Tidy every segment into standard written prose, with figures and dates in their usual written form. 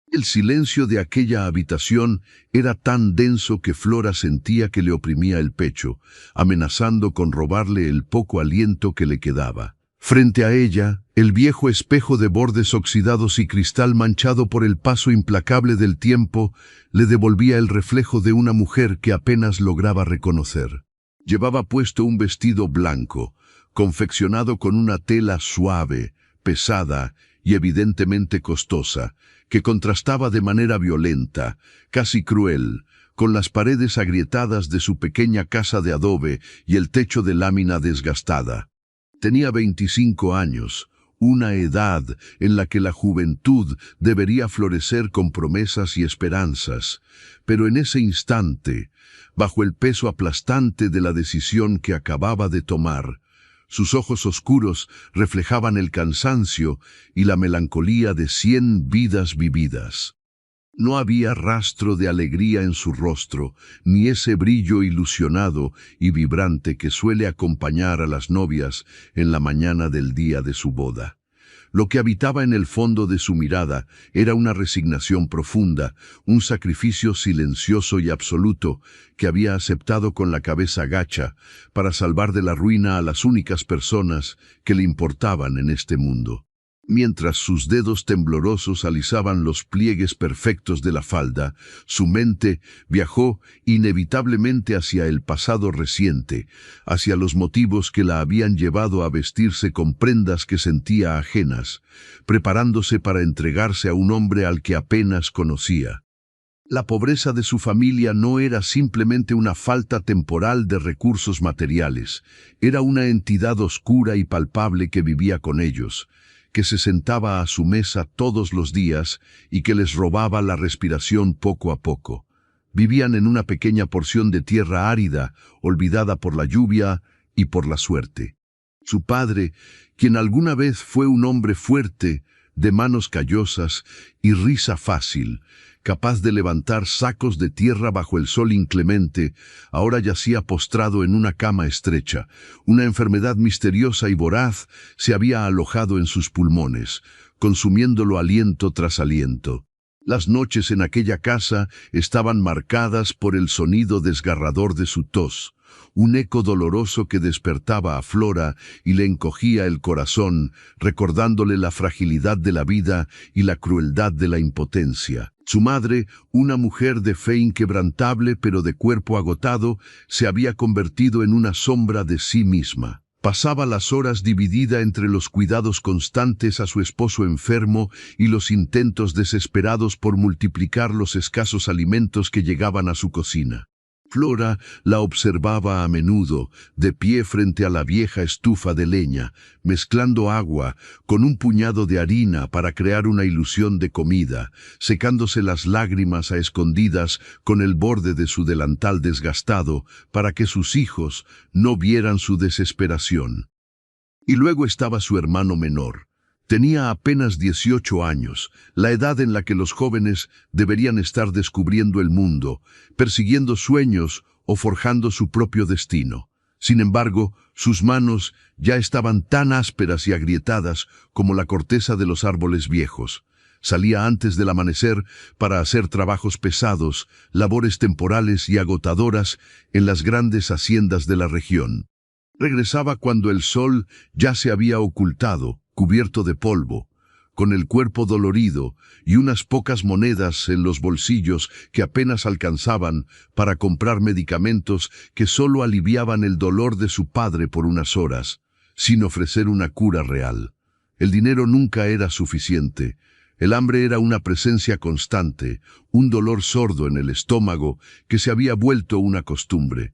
El silencio de aquella habitación era tan denso que Flora sentía que le oprimía el pecho, amenazando con robarle el poco aliento que le quedaba. Frente a ella, el viejo espejo de bordes oxidados y cristal manchado por el paso implacable del tiempo le devolvía el reflejo de una mujer que apenas lograba reconocer. Llevaba puesto un vestido blanco, confeccionado con una tela suave, pesada y evidentemente costosa, que contrastaba de manera violenta, casi cruel, con las paredes agrietadas de su pequeña casa de adobe y el techo de lámina desgastada. Tenía 25 años, una edad en la que la juventud debería florecer con promesas y esperanzas, pero en ese instante, bajo el peso aplastante de la decisión que acababa de tomar, sus ojos oscuros reflejaban el cansancio y la melancolía de 100 vidas vividas. No había rastro de alegría en su rostro, ni ese brillo ilusionado y vibrante que suele acompañar a las novias en la mañana del día de su boda. Lo que habitaba en el fondo de su mirada era una resignación profunda, un sacrificio silencioso y absoluto que había aceptado con la cabeza gacha para salvar de la ruina a las únicas personas que le importaban en este mundo. Mientras sus dedos temblorosos alisaban los pliegues perfectos de la falda, su mente viajó inevitablemente hacia el pasado reciente, hacia los motivos que la habían llevado a vestirse con prendas que sentía ajenas, preparándose para entregarse a un hombre al que apenas conocía. La pobreza de su familia no era simplemente una falta temporal de recursos materiales, era una entidad oscura y palpable que vivía con ellos, que se sentaba a su mesa todos los días y que les robaba la respiración poco a poco. Vivían en una pequeña porción de tierra árida, olvidada por la lluvia y por la suerte. Su padre, quien alguna vez fue un hombre fuerte, de manos callosas y risa fácil, capaz de levantar sacos de tierra bajo el sol inclemente, ahora yacía postrado en una cama estrecha. Una enfermedad misteriosa y voraz se había alojado en sus pulmones, consumiéndolo aliento tras aliento. Las noches en aquella casa estaban marcadas por el sonido desgarrador de su tos, un eco doloroso que despertaba a Flora y le encogía el corazón, recordándole la fragilidad de la vida y la crueldad de la impotencia. Su madre, una mujer de fe inquebrantable pero de cuerpo agotado, se había convertido en una sombra de sí misma. Pasaba las horas dividida entre los cuidados constantes a su esposo enfermo y los intentos desesperados por multiplicar los escasos alimentos que llegaban a su cocina. Flora la observaba a menudo, de pie frente a la vieja estufa de leña, mezclando agua con un puñado de harina para crear una ilusión de comida, secándose las lágrimas a escondidas con el borde de su delantal desgastado para que sus hijos no vieran su desesperación. Y luego estaba su hermano menor. Tenía apenas 18 años, la edad en la que los jóvenes deberían estar descubriendo el mundo, persiguiendo sueños o forjando su propio destino. Sin embargo, sus manos ya estaban tan ásperas y agrietadas como la corteza de los árboles viejos. Salía antes del amanecer para hacer trabajos pesados, labores temporales y agotadoras en las grandes haciendas de la región. Regresaba cuando el sol ya se había ocultado, cubierto de polvo, con el cuerpo dolorido y unas pocas monedas en los bolsillos que apenas alcanzaban para comprar medicamentos que solo aliviaban el dolor de su padre por unas horas, sin ofrecer una cura real. El dinero nunca era suficiente. El hambre era una presencia constante, un dolor sordo en el estómago que se había vuelto una costumbre.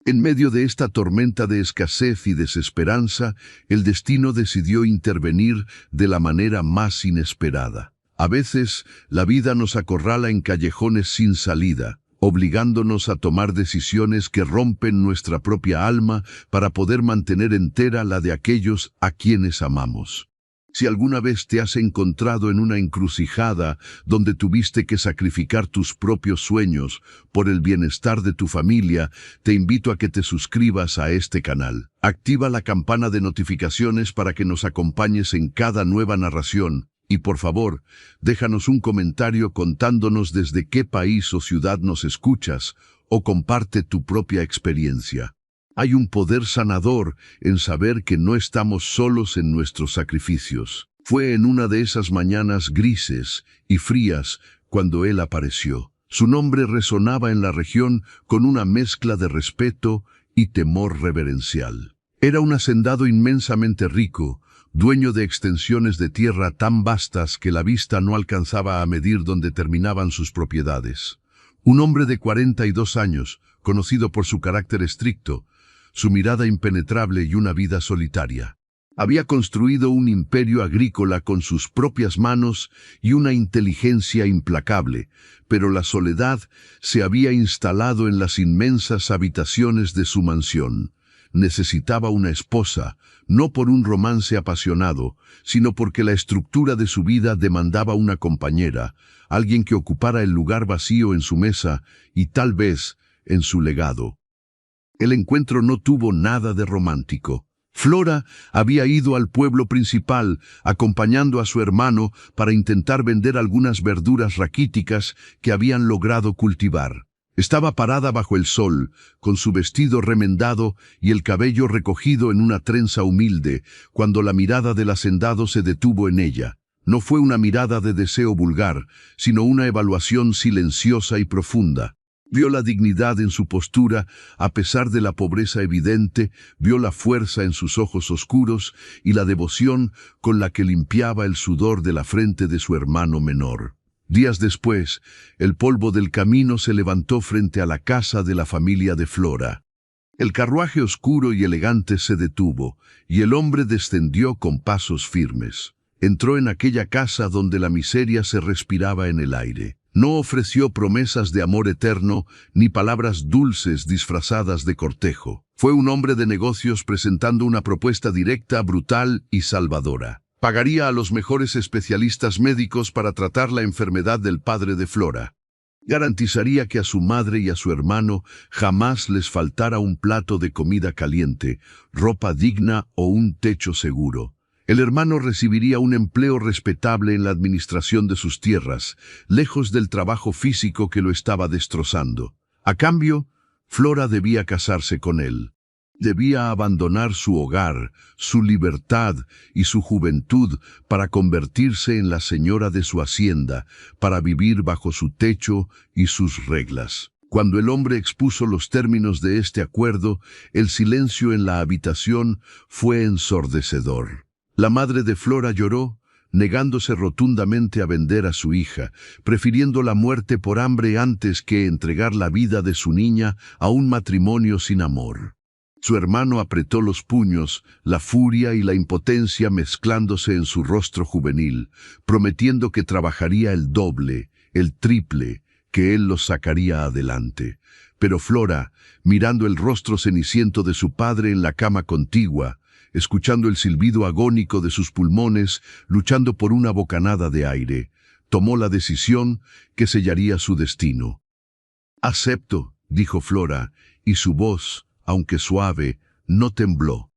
En medio de esta tormenta de escasez y desesperanza, el destino decidió intervenir de la manera más inesperada. A veces, la vida nos acorrala en callejones sin salida, obligándonos a tomar decisiones que rompen nuestra propia alma para poder mantener entera la de aquellos a quienes amamos. Si alguna vez te has encontrado en una encrucijada donde tuviste que sacrificar tus propios sueños por el bienestar de tu familia, te invito a que te suscribas a este canal. Activa la campana de notificaciones para que nos acompañes en cada nueva narración Y por favor, déjanos un comentario contándonos desde qué país o ciudad nos escuchas o comparte tu propia experiencia. Hay un poder sanador en saber que no estamos solos en nuestros sacrificios. Fue en una de esas mañanas grises y frías cuando él apareció. Su nombre resonaba en la región con una mezcla de respeto y temor reverencial. Era un hacendado inmensamente rico, dueño de extensiones de tierra tan vastas que la vista no alcanzaba a medir dónde terminaban sus propiedades. Un hombre de 42 años, conocido por su carácter estricto, su mirada impenetrable y una vida solitaria. Había construido un imperio agrícola con sus propias manos y una inteligencia implacable, pero la soledad se había instalado en las inmensas habitaciones de su mansión. Necesitaba una esposa, no por un romance apasionado, sino porque la estructura de su vida demandaba una compañera, alguien que ocupara el lugar vacío en su mesa y tal vez en su legado. El encuentro no tuvo nada de romántico. Flora había ido al pueblo principal, acompañando a su hermano para intentar vender algunas verduras raquíticas que habían logrado cultivar. Estaba parada bajo el sol, con su vestido remendado y el cabello recogido en una trenza humilde, cuando la mirada del hacendado se detuvo en ella. No fue una mirada de deseo vulgar, sino una evaluación silenciosa y profunda. Vio la dignidad en su postura, a pesar de la pobreza evidente, vio la fuerza en sus ojos oscuros y la devoción con la que limpiaba el sudor de la frente de su hermano menor. Días después, el polvo del camino se levantó frente a la casa de la familia de Flora. El carruaje oscuro y elegante se detuvo, y el hombre descendió con pasos firmes. Entró en aquella casa donde la miseria se respiraba en el aire. No ofreció promesas de amor eterno, ni palabras dulces disfrazadas de cortejo. Fue un hombre de negocios presentando una propuesta directa, brutal y salvadora. Pagaría a los mejores especialistas médicos para tratar la enfermedad del padre de Flora. Garantizaría que a su madre y a su hermano jamás les faltara un plato de comida caliente, ropa digna o un techo seguro. El hermano recibiría un empleo respetable en la administración de sus tierras, lejos del trabajo físico que lo estaba destrozando. A cambio, Flora debía casarse con él. Debía abandonar su hogar, su libertad y su juventud para convertirse en la señora de su hacienda, para vivir bajo su techo y sus reglas. Cuando el hombre expuso los términos de este acuerdo, el silencio en la habitación fue ensordecedor. La madre de Flora lloró, negándose rotundamente a vender a su hija, prefiriendo la muerte por hambre antes que entregar la vida de su niña a un matrimonio sin amor. Su hermano apretó los puños, la furia y la impotencia mezclándose en su rostro juvenil, prometiendo que trabajaría el doble, el triple, que él los sacaría adelante. Pero Flora, mirando el rostro ceniciento de su padre en la cama contigua, escuchando el silbido agónico de sus pulmones, luchando por una bocanada de aire, tomó la decisión que sellaría su destino. «Acepto», dijo Flora, y su voz, aunque suave, no tembló.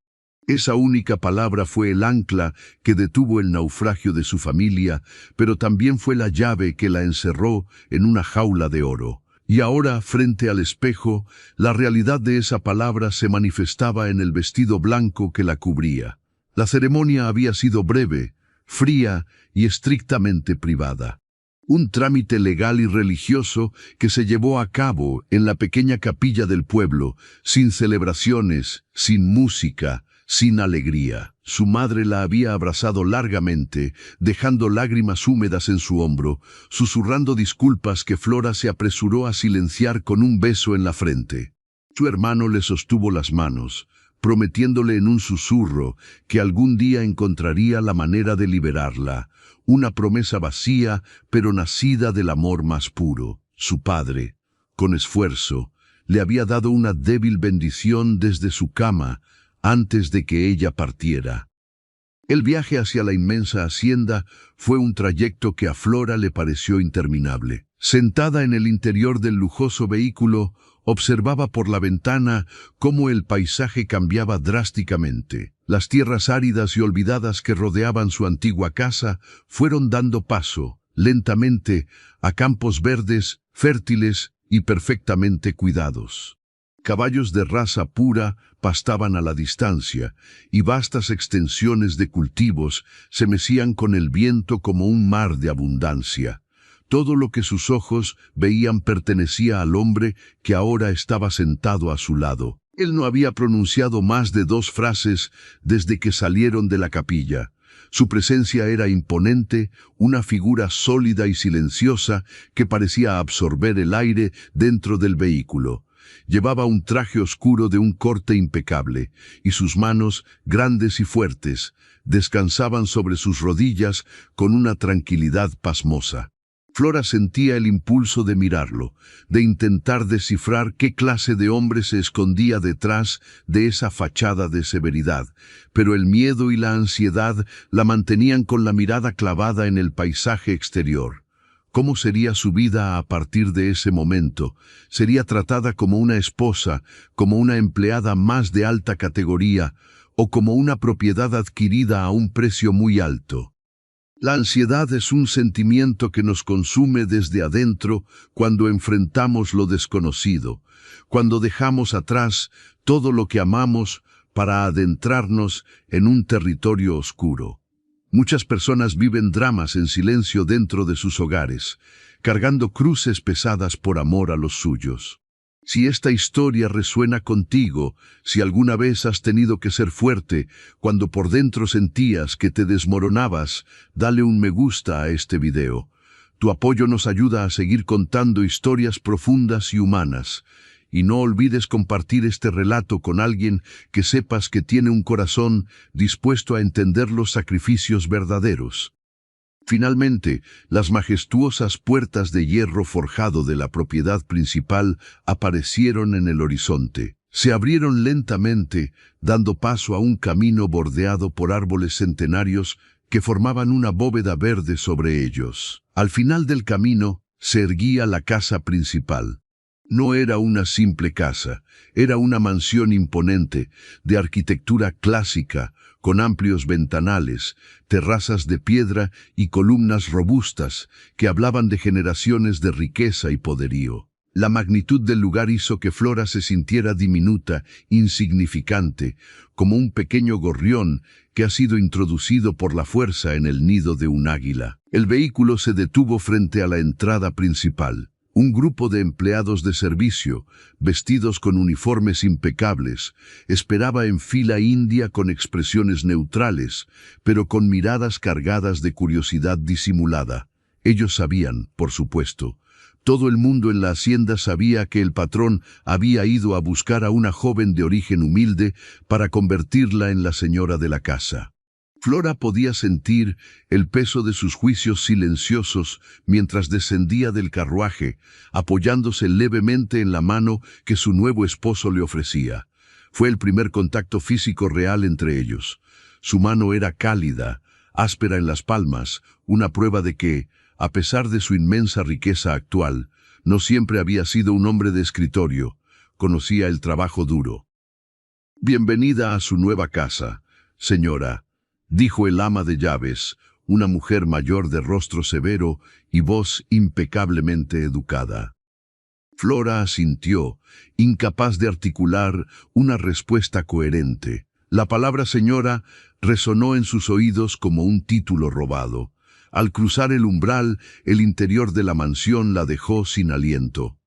Esa única palabra fue el ancla que detuvo el naufragio de su familia, pero también fue la llave que la encerró en una jaula de oro. Y ahora, frente al espejo, la realidad de esa palabra se manifestaba en el vestido blanco que la cubría. La ceremonia había sido breve, fría y estrictamente privada. Un trámite legal y religioso que se llevó a cabo en la pequeña capilla del pueblo, sin celebraciones, sin música, sin alegría. Su madre la había abrazado largamente, dejando lágrimas húmedas en su hombro, susurrando disculpas que Flora se apresuró a silenciar con un beso en la frente. Su hermano le sostuvo las manos, prometiéndole en un susurro que algún día encontraría la manera de liberarla, una promesa vacía, pero nacida del amor más puro. Su padre, con esfuerzo, le había dado una débil bendición desde su cama, antes de que ella partiera. El viaje hacia la inmensa hacienda fue un trayecto que a Flora le pareció interminable. Sentada en el interior del lujoso vehículo, observaba por la ventana cómo el paisaje cambiaba drásticamente. Las tierras áridas y olvidadas que rodeaban su antigua casa fueron dando paso, lentamente, a campos verdes, fértiles y perfectamente cuidados. Caballos de raza pura pastaban a la distancia, y vastas extensiones de cultivos se mecían con el viento como un mar de abundancia. Todo lo que sus ojos veían pertenecía al hombre que ahora estaba sentado a su lado. Él no había pronunciado más de 2 frases desde que salieron de la capilla. Su presencia era imponente, una figura sólida y silenciosa que parecía absorber el aire dentro del vehículo. Llevaba un traje oscuro de un corte impecable, y sus manos, grandes y fuertes, descansaban sobre sus rodillas con una tranquilidad pasmosa. Flora sentía el impulso de mirarlo, de intentar descifrar qué clase de hombre se escondía detrás de esa fachada de severidad, pero el miedo y la ansiedad la mantenían con la mirada clavada en el paisaje exterior. ¿Cómo sería su vida a partir de ese momento? ¿Sería tratada como una esposa, como una empleada más de alta categoría, o como una propiedad adquirida a un precio muy alto? La ansiedad es un sentimiento que nos consume desde adentro cuando enfrentamos lo desconocido, cuando dejamos atrás todo lo que amamos para adentrarnos en un territorio oscuro. Muchas personas viven dramas en silencio dentro de sus hogares, cargando cruces pesadas por amor a los suyos. Si esta historia resuena contigo, si alguna vez has tenido que ser fuerte cuando por dentro sentías que te desmoronabas, dale un me gusta a este video. Tu apoyo nos ayuda a seguir contando historias profundas y humanas. Y no olvides compartir este relato con alguien que sepas que tiene un corazón dispuesto a entender los sacrificios verdaderos. Finalmente, las majestuosas puertas de hierro forjado de la propiedad principal aparecieron en el horizonte. Se abrieron lentamente, dando paso a un camino bordeado por árboles centenarios que formaban una bóveda verde sobre ellos. Al final del camino se erguía la casa principal. No era una simple casa, era una mansión imponente, de arquitectura clásica, con amplios ventanales, terrazas de piedra y columnas robustas que hablaban de generaciones de riqueza y poderío. La magnitud del lugar hizo que Flora se sintiera diminuta, insignificante, como un pequeño gorrión que ha sido introducido por la fuerza en el nido de un águila. El vehículo se detuvo frente a la entrada principal. Un grupo de empleados de servicio, vestidos con uniformes impecables, esperaba en fila india con expresiones neutrales, pero con miradas cargadas de curiosidad disimulada. Ellos sabían, por supuesto. Todo el mundo en la hacienda sabía que el patrón había ido a buscar a una joven de origen humilde para convertirla en la señora de la casa. Flora podía sentir el peso de sus juicios silenciosos mientras descendía del carruaje, apoyándose levemente en la mano que su nuevo esposo le ofrecía. Fue el primer contacto físico real entre ellos. Su mano era cálida, áspera en las palmas, una prueba de que, a pesar de su inmensa riqueza actual, no siempre había sido un hombre de escritorio, conocía el trabajo duro. «Bienvenida a su nueva casa, señora», dijo el ama de llaves, una mujer mayor de rostro severo y voz impecablemente educada. Flora asintió, incapaz de articular una respuesta coherente. La palabra señora resonó en sus oídos como un título robado. Al cruzar el umbral, el interior de la mansión la dejó sin aliento.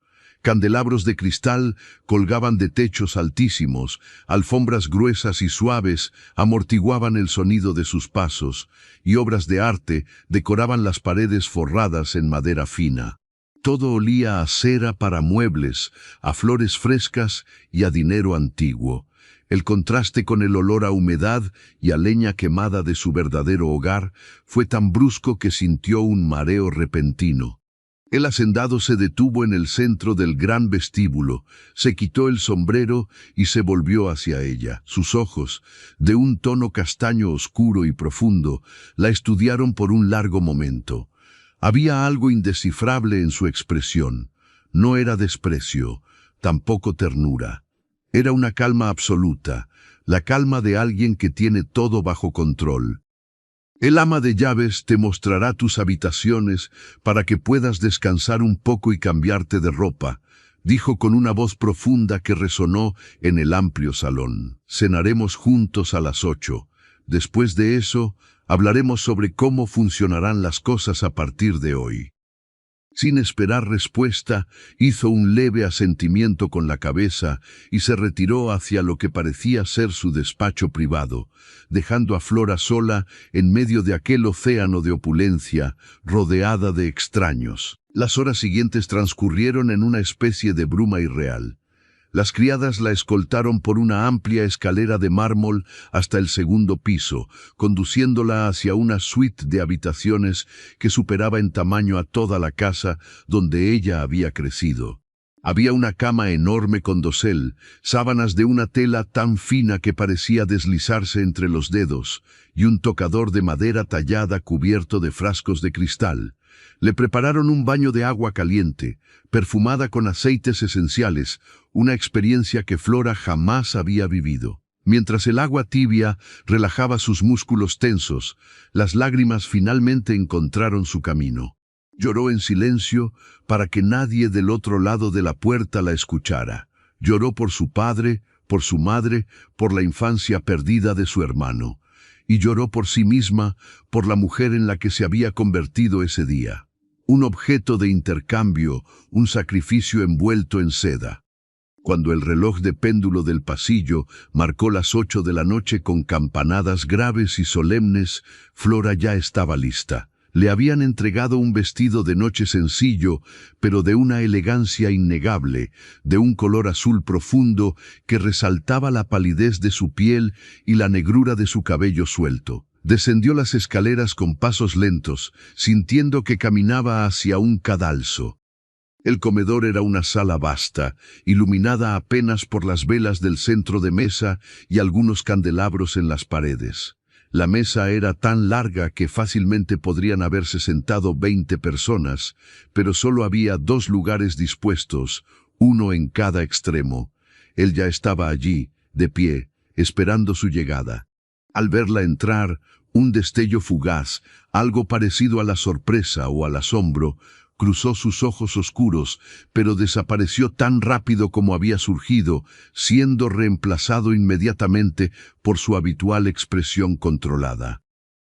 Candelabros de cristal colgaban de techos altísimos, alfombras gruesas y suaves amortiguaban el sonido de sus pasos, y obras de arte decoraban las paredes forradas en madera fina. Todo olía a cera para muebles, a flores frescas y a dinero antiguo. El contraste con el olor a humedad y a leña quemada de su verdadero hogar fue tan brusco que sintió un mareo repentino. El hacendado se detuvo en el centro del gran vestíbulo, se quitó el sombrero y se volvió hacia ella. Sus ojos, de un tono castaño oscuro y profundo, la estudiaron por un largo momento. Había algo indescifrable en su expresión. No era desprecio, tampoco ternura. Era una calma absoluta, la calma de alguien que tiene todo bajo control. El ama de llaves te mostrará tus habitaciones para que puedas descansar un poco y cambiarte de ropa, dijo con una voz profunda que resonó en el amplio salón. Cenaremos juntos a las 8. Después de eso, hablaremos sobre cómo funcionarán las cosas a partir de hoy. Sin esperar respuesta, hizo un leve asentimiento con la cabeza y se retiró hacia lo que parecía ser su despacho privado, dejando a Flora sola en medio de aquel océano de opulencia, rodeada de extraños. Las horas siguientes transcurrieron en una especie de bruma irreal. Las criadas la escoltaron por una amplia escalera de mármol hasta el segundo piso, conduciéndola hacia una suite de habitaciones que superaba en tamaño a toda la casa donde ella había crecido. Había una cama enorme con dosel, sábanas de una tela tan fina que parecía deslizarse entre los dedos, y un tocador de madera tallada cubierto de frascos de cristal. Le prepararon un baño de agua caliente, perfumada con aceites esenciales, una experiencia que Flora jamás había vivido. Mientras el agua tibia relajaba sus músculos tensos, las lágrimas finalmente encontraron su camino. Lloró en silencio para que nadie del otro lado de la puerta la escuchara. Lloró por su padre, por su madre, por la infancia perdida de su hermano. Y lloró por sí misma, por la mujer en la que se había convertido ese día. Un objeto de intercambio, un sacrificio envuelto en seda. Cuando el reloj de péndulo del pasillo marcó las 8 de la noche con campanadas graves y solemnes, Flora ya estaba lista. Le habían entregado un vestido de noche sencillo, pero de una elegancia innegable, de un color azul profundo que resaltaba la palidez de su piel y la negrura de su cabello suelto. Descendió las escaleras con pasos lentos, sintiendo que caminaba hacia un cadalso. El comedor era una sala vasta, iluminada apenas por las velas del centro de mesa y algunos candelabros en las paredes. La mesa era tan larga que fácilmente podrían haberse sentado 20 personas, pero solo había 2 lugares dispuestos, uno en cada extremo. Él ya estaba allí, de pie, esperando su llegada. Al verla entrar, un destello fugaz, algo parecido a la sorpresa o al asombro, cruzó sus ojos oscuros, pero desapareció tan rápido como había surgido, siendo reemplazado inmediatamente por su habitual expresión controlada.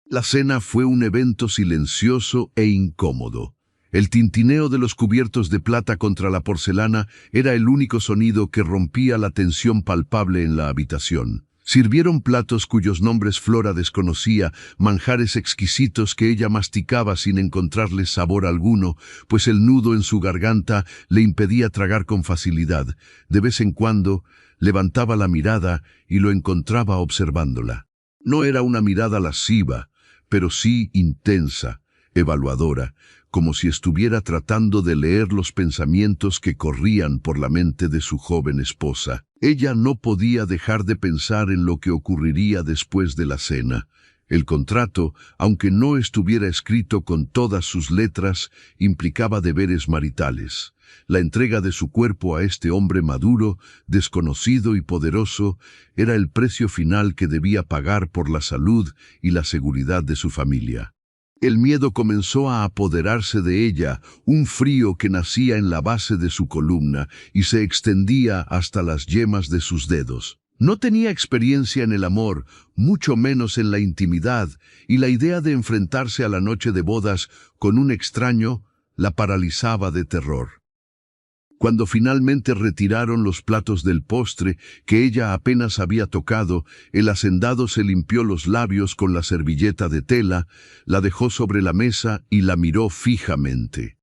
La cena fue un evento silencioso e incómodo. El tintineo de los cubiertos de plata contra la porcelana era el único sonido que rompía la tensión palpable en la habitación. Sirvieron platos cuyos nombres Flora desconocía, manjares exquisitos que ella masticaba sin encontrarles sabor alguno, pues el nudo en su garganta le impedía tragar con facilidad. De vez en cuando, levantaba la mirada y lo encontraba observándola. No era una mirada lasciva, pero sí intensa, evaluadora, como si estuviera tratando de leer los pensamientos que corrían por la mente de su joven esposa. Ella no podía dejar de pensar en lo que ocurriría después de la cena. El contrato, aunque no estuviera escrito con todas sus letras, implicaba deberes maritales. La entrega de su cuerpo a este hombre maduro, desconocido y poderoso, era el precio final que debía pagar por la salud y la seguridad de su familia. El miedo comenzó a apoderarse de ella, un frío que nacía en la base de su columna y se extendía hasta las yemas de sus dedos. No tenía experiencia en el amor, mucho menos en la intimidad, y la idea de enfrentarse a la noche de bodas con un extraño la paralizaba de terror. Cuando finalmente retiraron los platos del postre, que ella apenas había tocado, el hacendado se limpió los labios con la servilleta de tela, la dejó sobre la mesa y la miró fijamente.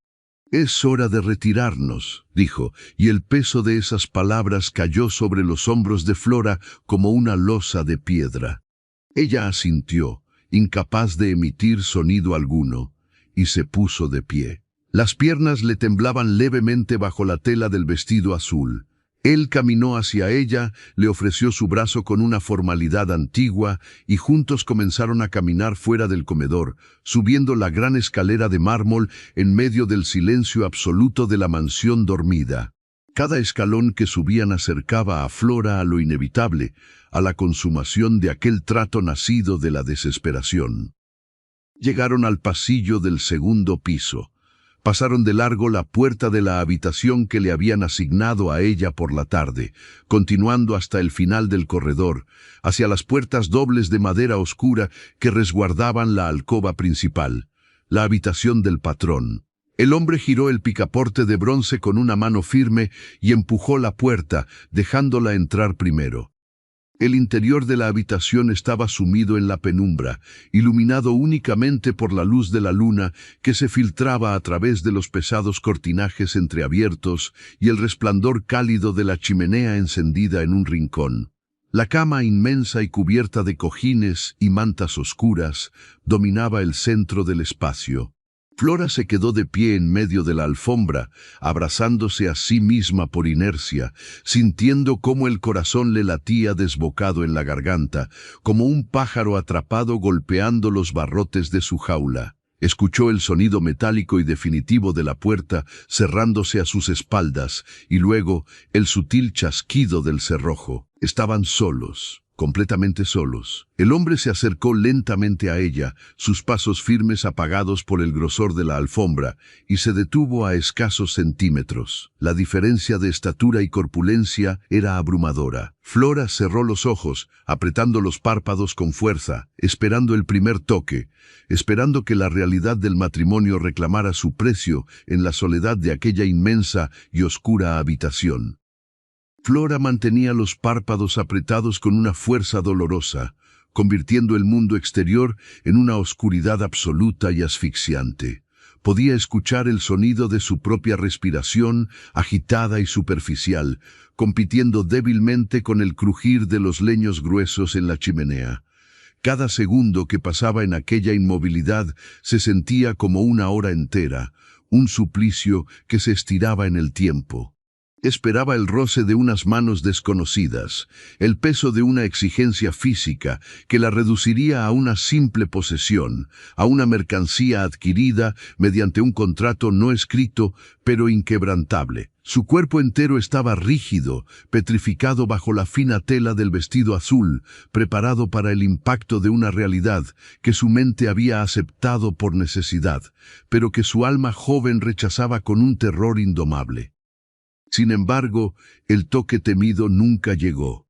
«Es hora de retirarnos», dijo, y el peso de esas palabras cayó sobre los hombros de Flora como una losa de piedra. Ella asintió, incapaz de emitir sonido alguno, y se puso de pie. Las piernas le temblaban levemente bajo la tela del vestido azul. Él caminó hacia ella, le ofreció su brazo con una formalidad antigua y juntos comenzaron a caminar fuera del comedor, subiendo la gran escalera de mármol en medio del silencio absoluto de la mansión dormida. Cada escalón que subían acercaba a Flora a lo inevitable, a la consumación de aquel trato nacido de la desesperación. Llegaron al pasillo del segundo piso. Pasaron de largo la puerta de la habitación que le habían asignado a ella por la tarde, continuando hasta el final del corredor, hacia las puertas dobles de madera oscura que resguardaban la alcoba principal, la habitación del patrón. El hombre giró el picaporte de bronce con una mano firme y empujó la puerta, dejándola entrar primero. El interior de la habitación estaba sumido en la penumbra, iluminado únicamente por la luz de la luna que se filtraba a través de los pesados cortinajes entreabiertos y el resplandor cálido de la chimenea encendida en un rincón. La cama inmensa y cubierta de cojines y mantas oscuras dominaba el centro del espacio. Flora se quedó de pie en medio de la alfombra, abrazándose a sí misma por inercia, sintiendo cómo el corazón le latía desbocado en la garganta, como un pájaro atrapado golpeando los barrotes de su jaula. Escuchó el sonido metálico y definitivo de la puerta cerrándose a sus espaldas, y luego el sutil chasquido del cerrojo. Estaban solos. Completamente solos. El hombre se acercó lentamente a ella, sus pasos firmes apagados por el grosor de la alfombra, y se detuvo a escasos centímetros. La diferencia de estatura y corpulencia era abrumadora. Flora cerró los ojos, apretando los párpados con fuerza, esperando el primer toque, esperando que la realidad del matrimonio reclamara su precio en la soledad de aquella inmensa y oscura habitación. Flora mantenía los párpados apretados con una fuerza dolorosa, convirtiendo el mundo exterior en una oscuridad absoluta y asfixiante. Podía escuchar el sonido de su propia respiración, agitada y superficial, compitiendo débilmente con el crujir de los leños gruesos en la chimenea. Cada segundo que pasaba en aquella inmovilidad se sentía como una hora entera, un suplicio que se estiraba en el tiempo. Esperaba el roce de unas manos desconocidas, el peso de una exigencia física que la reduciría a una simple posesión, a una mercancía adquirida mediante un contrato no escrito, pero inquebrantable. Su cuerpo entero estaba rígido, petrificado bajo la fina tela del vestido azul, preparado para el impacto de una realidad que su mente había aceptado por necesidad, pero que su alma joven rechazaba con un terror indomable. Sin embargo, el toque temido nunca llegó.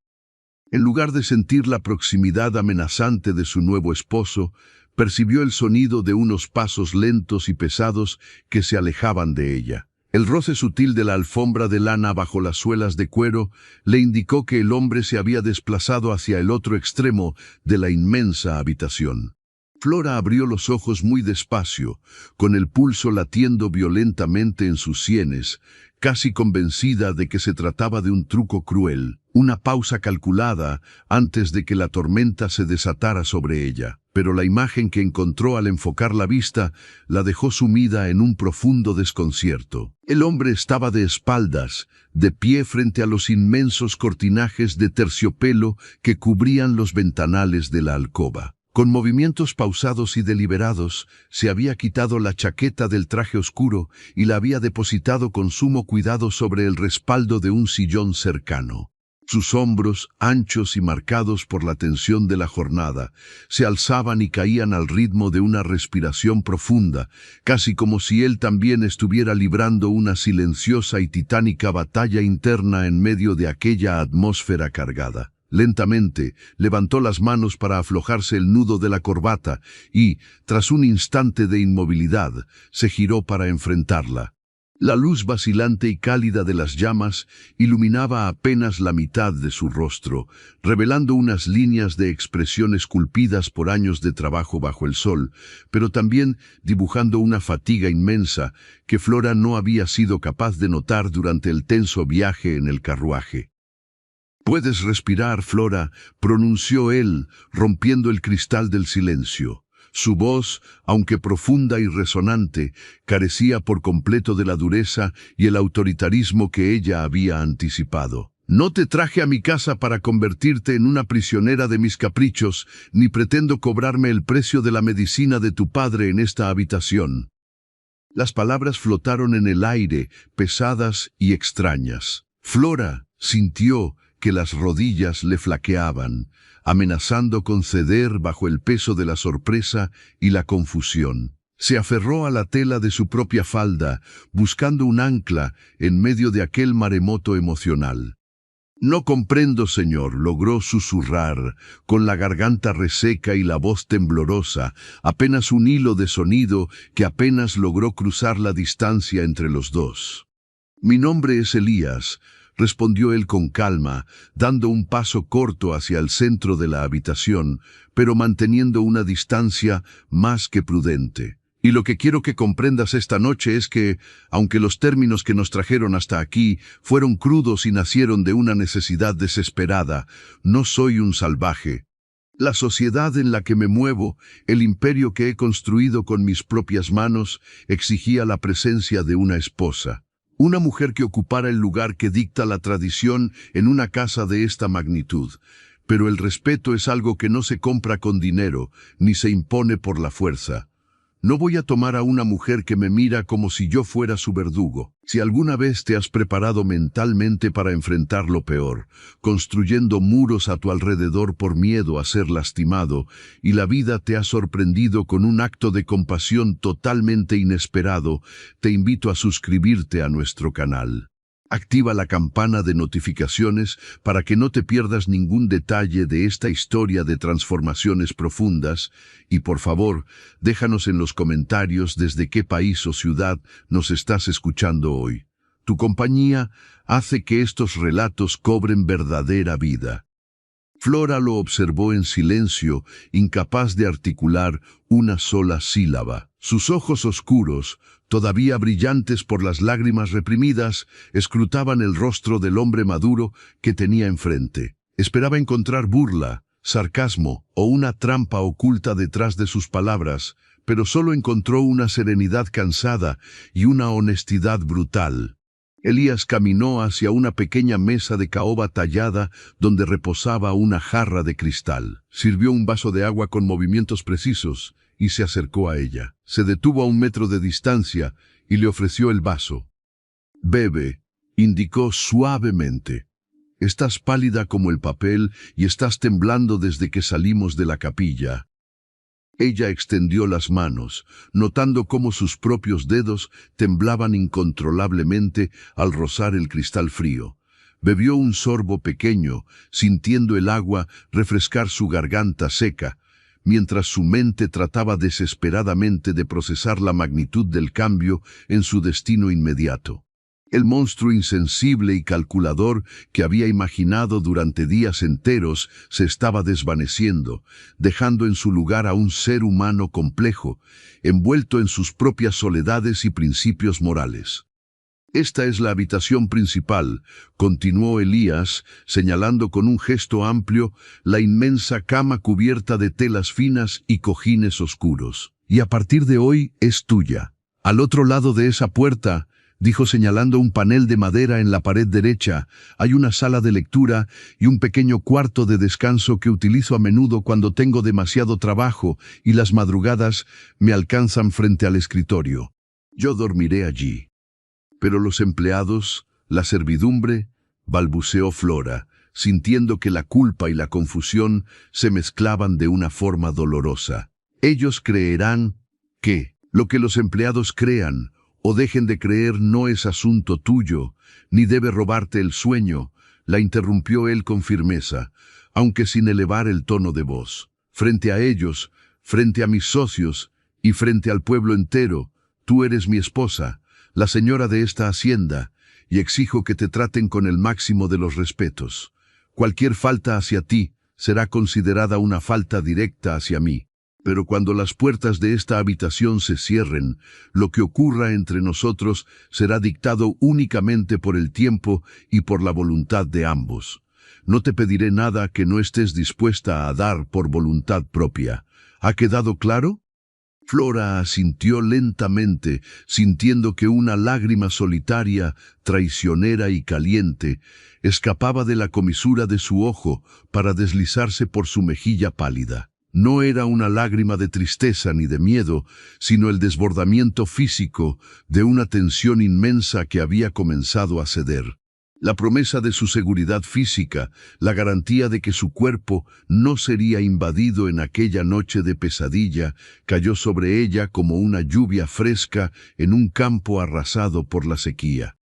En lugar de sentir la proximidad amenazante de su nuevo esposo, percibió el sonido de unos pasos lentos y pesados que se alejaban de ella. El roce sutil de la alfombra de lana bajo las suelas de cuero le indicó que el hombre se había desplazado hacia el otro extremo de la inmensa habitación. Flora abrió los ojos muy despacio, con el pulso latiendo violentamente en sus sienes, casi convencida de que se trataba de un truco cruel, una pausa calculada antes de que la tormenta se desatara sobre ella. Pero la imagen que encontró al enfocar la vista la dejó sumida en un profundo desconcierto. El hombre estaba de espaldas, de pie frente a los inmensos cortinajes de terciopelo que cubrían los ventanales de la alcoba. Con movimientos pausados y deliberados, se había quitado la chaqueta del traje oscuro y la había depositado con sumo cuidado sobre el respaldo de un sillón cercano. Sus hombros, anchos y marcados por la tensión de la jornada, se alzaban y caían al ritmo de una respiración profunda, casi como si él también estuviera librando una silenciosa y titánica batalla interna en medio de aquella atmósfera cargada. Lentamente, levantó las manos para aflojarse el nudo de la corbata y, tras un instante de inmovilidad, se giró para enfrentarla. La luz vacilante y cálida de las llamas iluminaba apenas la mitad de su rostro, revelando unas líneas de expresión esculpidas por años de trabajo bajo el sol, pero también dibujando una fatiga inmensa que Flora no había sido capaz de notar durante el tenso viaje en el carruaje. «Puedes respirar, Flora», pronunció él, rompiendo el cristal del silencio. Su voz, aunque profunda y resonante, carecía por completo de la dureza y el autoritarismo que ella había anticipado. «No te traje a mi casa para convertirte en una prisionera de mis caprichos, ni pretendo cobrarme el precio de la medicina de tu padre en esta habitación». Las palabras flotaron en el aire, pesadas y extrañas. Flora sintió que las rodillas le flaqueaban, amenazando con ceder bajo el peso de la sorpresa y la confusión. Se aferró a la tela de su propia falda, buscando un ancla en medio de aquel maremoto emocional. «No comprendo, señor», logró susurrar, con la garganta reseca y la voz temblorosa, apenas un hilo de sonido que apenas logró cruzar la distancia entre los dos. «Mi nombre es Elías», respondió él con calma, dando un paso corto hacia el centro de la habitación, pero manteniendo una distancia más que prudente. «Y lo que quiero que comprendas esta noche es que, aunque los términos que nos trajeron hasta aquí fueron crudos y nacieron de una necesidad desesperada, no soy un salvaje. La sociedad en la que me muevo, el imperio que he construido con mis propias manos, exigía la presencia de una esposa. Una mujer que ocupara el lugar que dicta la tradición en una casa de esta magnitud. Pero el respeto es algo que no se compra con dinero, ni se impone por la fuerza. No voy a tomar a una mujer que me mira como si yo fuera su verdugo. Si alguna vez te has preparado mentalmente para enfrentar lo peor, construyendo muros a tu alrededor por miedo a ser lastimado, y la vida te ha sorprendido con un acto de compasión totalmente inesperado, te invito a suscribirte a nuestro canal. Activa la campana de notificaciones para que no te pierdas ningún detalle de esta historia de transformaciones profundas y por favor, déjanos en los comentarios desde qué país o ciudad nos estás escuchando hoy. Tu compañía hace que estos relatos cobren verdadera vida. Flora lo observó en silencio, incapaz de articular una sola sílaba. Sus ojos oscuros, todavía brillantes por las lágrimas reprimidas, escrutaban el rostro del hombre maduro que tenía enfrente. Esperaba encontrar burla, sarcasmo o una trampa oculta detrás de sus palabras, pero solo encontró una serenidad cansada y una honestidad brutal. Elías caminó hacia una pequeña mesa de caoba tallada donde reposaba una jarra de cristal. Sirvió un vaso de agua con movimientos precisos y se acercó a ella. Se detuvo a 1 metro de distancia y le ofreció el vaso. «Bebe», indicó suavemente. «Estás pálida como el papel y estás temblando desde que salimos de la capilla». Ella extendió las manos, notando cómo sus propios dedos temblaban incontrolablemente al rozar el cristal frío. Bebió un sorbo pequeño, sintiendo el agua refrescar su garganta seca, mientras su mente trataba desesperadamente de procesar la magnitud del cambio en su destino inmediato. El monstruo insensible y calculador que había imaginado durante días enteros se estaba desvaneciendo, dejando en su lugar a un ser humano complejo, envuelto en sus propias soledades y principios morales. «Esta es la habitación principal», continuó Elías, señalando con un gesto amplio la inmensa cama cubierta de telas finas y cojines oscuros. «Y a partir de hoy es tuya. Al otro lado de esa puerta», dijo señalando un panel de madera en la pared derecha, «hay una sala de lectura y un pequeño cuarto de descanso que utilizo a menudo cuando tengo demasiado trabajo y las madrugadas me alcanzan frente al escritorio. Yo dormiré allí». «Pero los empleados, la servidumbre», balbuceó Flora, sintiendo que la culpa y la confusión se mezclaban de una forma dolorosa. «Ellos creerán que lo que los empleados crean o dejen de creer no es asunto tuyo, ni debe robarte el sueño», la interrumpió él con firmeza, aunque sin elevar el tono de voz. «Frente a ellos, frente a mis socios y frente al pueblo entero, tú eres mi esposa, la señora de esta hacienda, y exijo que te traten con el máximo de los respetos. Cualquier falta hacia ti será considerada una falta directa hacia mí. Pero cuando las puertas de esta habitación se cierren, lo que ocurra entre nosotros será dictado únicamente por el tiempo y por la voluntad de ambos. No te pediré nada que no estés dispuesta a dar por voluntad propia. ¿Ha quedado claro?» Flora asintió lentamente, sintiendo que una lágrima solitaria, traicionera y caliente, escapaba de la comisura de su ojo para deslizarse por su mejilla pálida. No era una lágrima de tristeza ni de miedo, sino el desbordamiento físico de una tensión inmensa que había comenzado a ceder. La promesa de su seguridad física, la garantía de que su cuerpo no sería invadido en aquella noche de pesadilla, cayó sobre ella como una lluvia fresca en un campo arrasado por la sequía.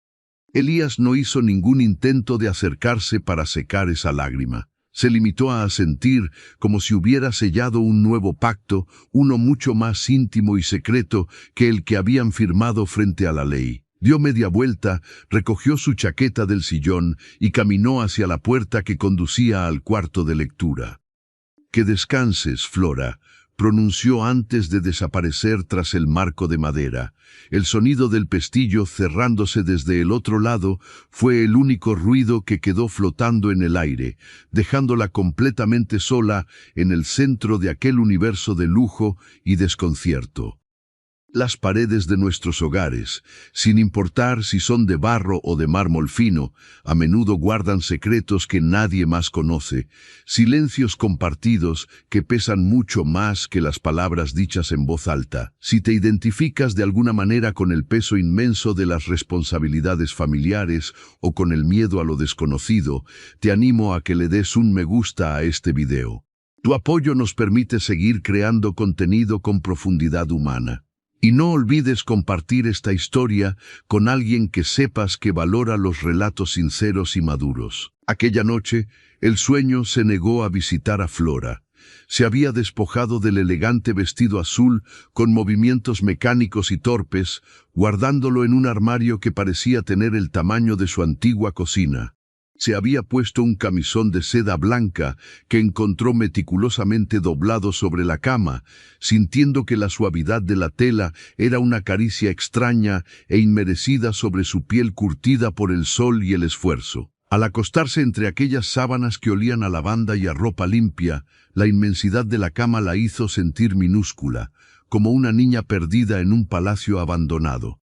Elías no hizo ningún intento de acercarse para secar esa lágrima. Se limitó a asentir como si hubiera sellado un nuevo pacto, uno mucho más íntimo y secreto que el que habían firmado frente a la ley. Dio media vuelta, recogió su chaqueta del sillón y caminó hacia la puerta que conducía al cuarto de lectura. «Que descanses, Flora», pronunció antes de desaparecer tras el marco de madera. El sonido del pestillo cerrándose desde el otro lado fue el único ruido que quedó flotando en el aire, dejándola completamente sola en el centro de aquel universo de lujo y desconcierto. Las paredes de nuestros hogares, sin importar si son de barro o de mármol fino, a menudo guardan secretos que nadie más conoce, silencios compartidos que pesan mucho más que las palabras dichas en voz alta. Si te identificas de alguna manera con el peso inmenso de las responsabilidades familiares o con el miedo a lo desconocido, te animo a que le des un me gusta a este video. Tu apoyo nos permite seguir creando contenido con profundidad humana. Y no olvides compartir esta historia con alguien que sepas que valora los relatos sinceros y maduros. Aquella noche, el sueño se negó a visitar a Flora. Se había despojado del elegante vestido azul con movimientos mecánicos y torpes, guardándolo en un armario que parecía tener el tamaño de su antigua cocina. Se había puesto un camisón de seda blanca que encontró meticulosamente doblado sobre la cama, sintiendo que la suavidad de la tela era una caricia extraña e inmerecida sobre su piel curtida por el sol y el esfuerzo. Al acostarse entre aquellas sábanas que olían a lavanda y a ropa limpia, la inmensidad de la cama la hizo sentir minúscula, como una niña perdida en un palacio abandonado.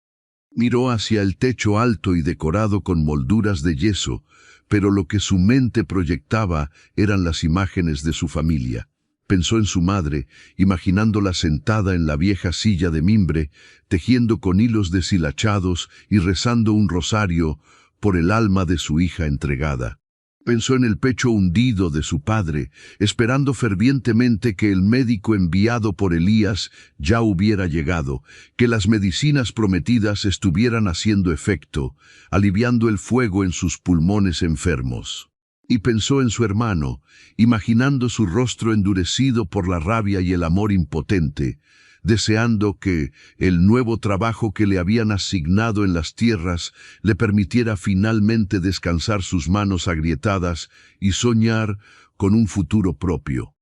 Miró hacia el techo alto y decorado con molduras de yeso, pero lo que su mente proyectaba eran las imágenes de su familia. Pensó en su madre, imaginándola sentada en la vieja silla de mimbre, tejiendo con hilos deshilachados y rezando un rosario por el alma de su hija entregada. Pensó en el pecho hundido de su padre, esperando fervientemente que el médico enviado por Elías ya hubiera llegado, que las medicinas prometidas estuvieran haciendo efecto, aliviando el fuego en sus pulmones enfermos. Y pensó en su hermano, imaginando su rostro endurecido por la rabia y el amor impotente, deseando que el nuevo trabajo que le habían asignado en las tierras le permitiera finalmente descansar sus manos agrietadas y soñar con un futuro propio.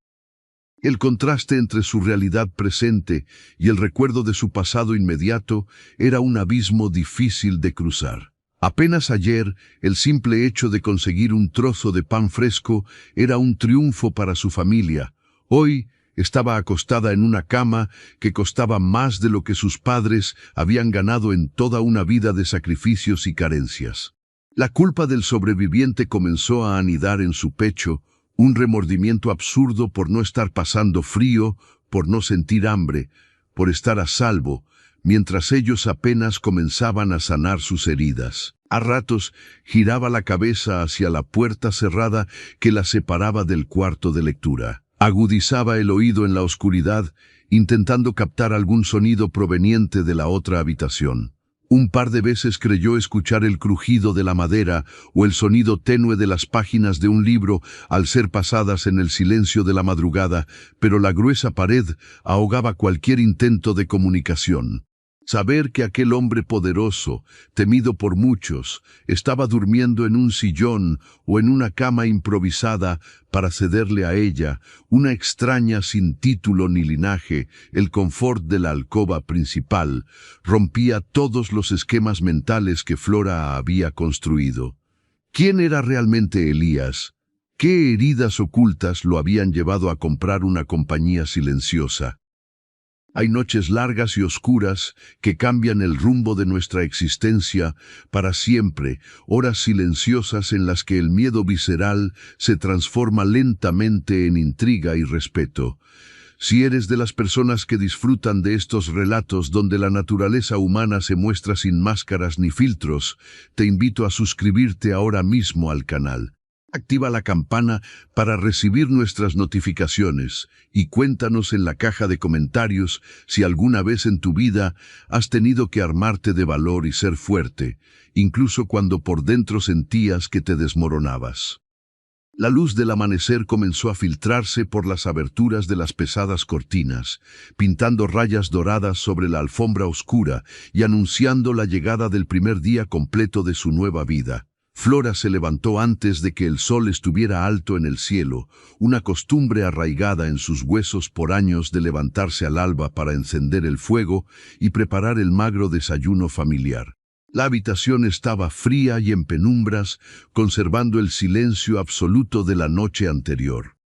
El contraste entre su realidad presente y el recuerdo de su pasado inmediato era un abismo difícil de cruzar. Apenas ayer, el simple hecho de conseguir un trozo de pan fresco era un triunfo para su familia. Hoy, estaba acostada en una cama que costaba más de lo que sus padres habían ganado en toda una vida de sacrificios y carencias. La culpa del sobreviviente comenzó a anidar en su pecho, un remordimiento absurdo por no estar pasando frío, por no sentir hambre, por estar a salvo, mientras ellos apenas comenzaban a sanar sus heridas. A ratos giraba la cabeza hacia la puerta cerrada que la separaba del cuarto de lectura. Agudizaba el oído en la oscuridad, intentando captar algún sonido proveniente de la otra habitación. Un par de veces creyó escuchar el crujido de la madera o el sonido tenue de las páginas de un libro al ser pasadas en el silencio de la madrugada, pero la gruesa pared ahogaba cualquier intento de comunicación. Saber que aquel hombre poderoso, temido por muchos, estaba durmiendo en un sillón o en una cama improvisada para cederle a ella, una extraña sin título ni linaje, el confort de la alcoba principal, rompía todos los esquemas mentales que Flora había construido. ¿Quién era realmente Elías? ¿Qué heridas ocultas lo habían llevado a comprar una compañía silenciosa? Hay noches largas y oscuras que cambian el rumbo de nuestra existencia para siempre, horas silenciosas en las que el miedo visceral se transforma lentamente en intriga y respeto. Si eres de las personas que disfrutan de estos relatos donde la naturaleza humana se muestra sin máscaras ni filtros, te invito a suscribirte ahora mismo al canal. Activa la campana para recibir nuestras notificaciones y cuéntanos en la caja de comentarios si alguna vez en tu vida has tenido que armarte de valor y ser fuerte, incluso cuando por dentro sentías que te desmoronabas. La luz del amanecer comenzó a filtrarse por las aberturas de las pesadas cortinas, pintando rayas doradas sobre la alfombra oscura y anunciando la llegada del primer día completo de su nueva vida. Flora se levantó antes de que el sol estuviera alto en el cielo, una costumbre arraigada en sus huesos por años de levantarse al alba para encender el fuego y preparar el magro desayuno familiar. La habitación estaba fría y en penumbras, conservando el silencio absoluto de la noche anterior.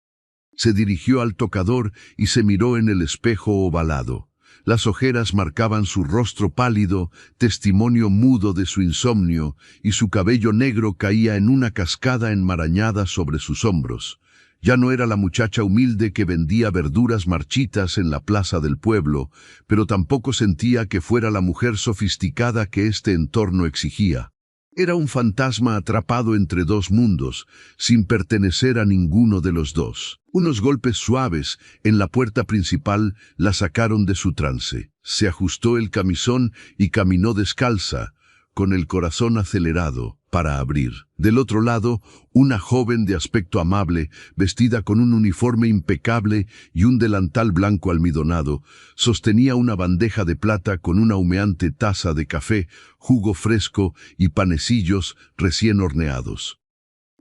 Se dirigió al tocador y se miró en el espejo ovalado. Las ojeras marcaban su rostro pálido, testimonio mudo de su insomnio, y su cabello negro caía en una cascada enmarañada sobre sus hombros. Ya no era la muchacha humilde que vendía verduras marchitas en la plaza del pueblo, pero tampoco sentía que fuera la mujer sofisticada que este entorno exigía. Era un fantasma atrapado entre dos mundos, sin pertenecer a ninguno de los dos. Unos golpes suaves en la puerta principal la sacaron de su trance. Se ajustó el camisón y caminó descalza, con el corazón acelerado, para abrir. Del otro lado, una joven de aspecto amable, vestida con un uniforme impecable y un delantal blanco almidonado, sostenía una bandeja de plata con una humeante taza de café, jugo fresco y panecillos recién horneados.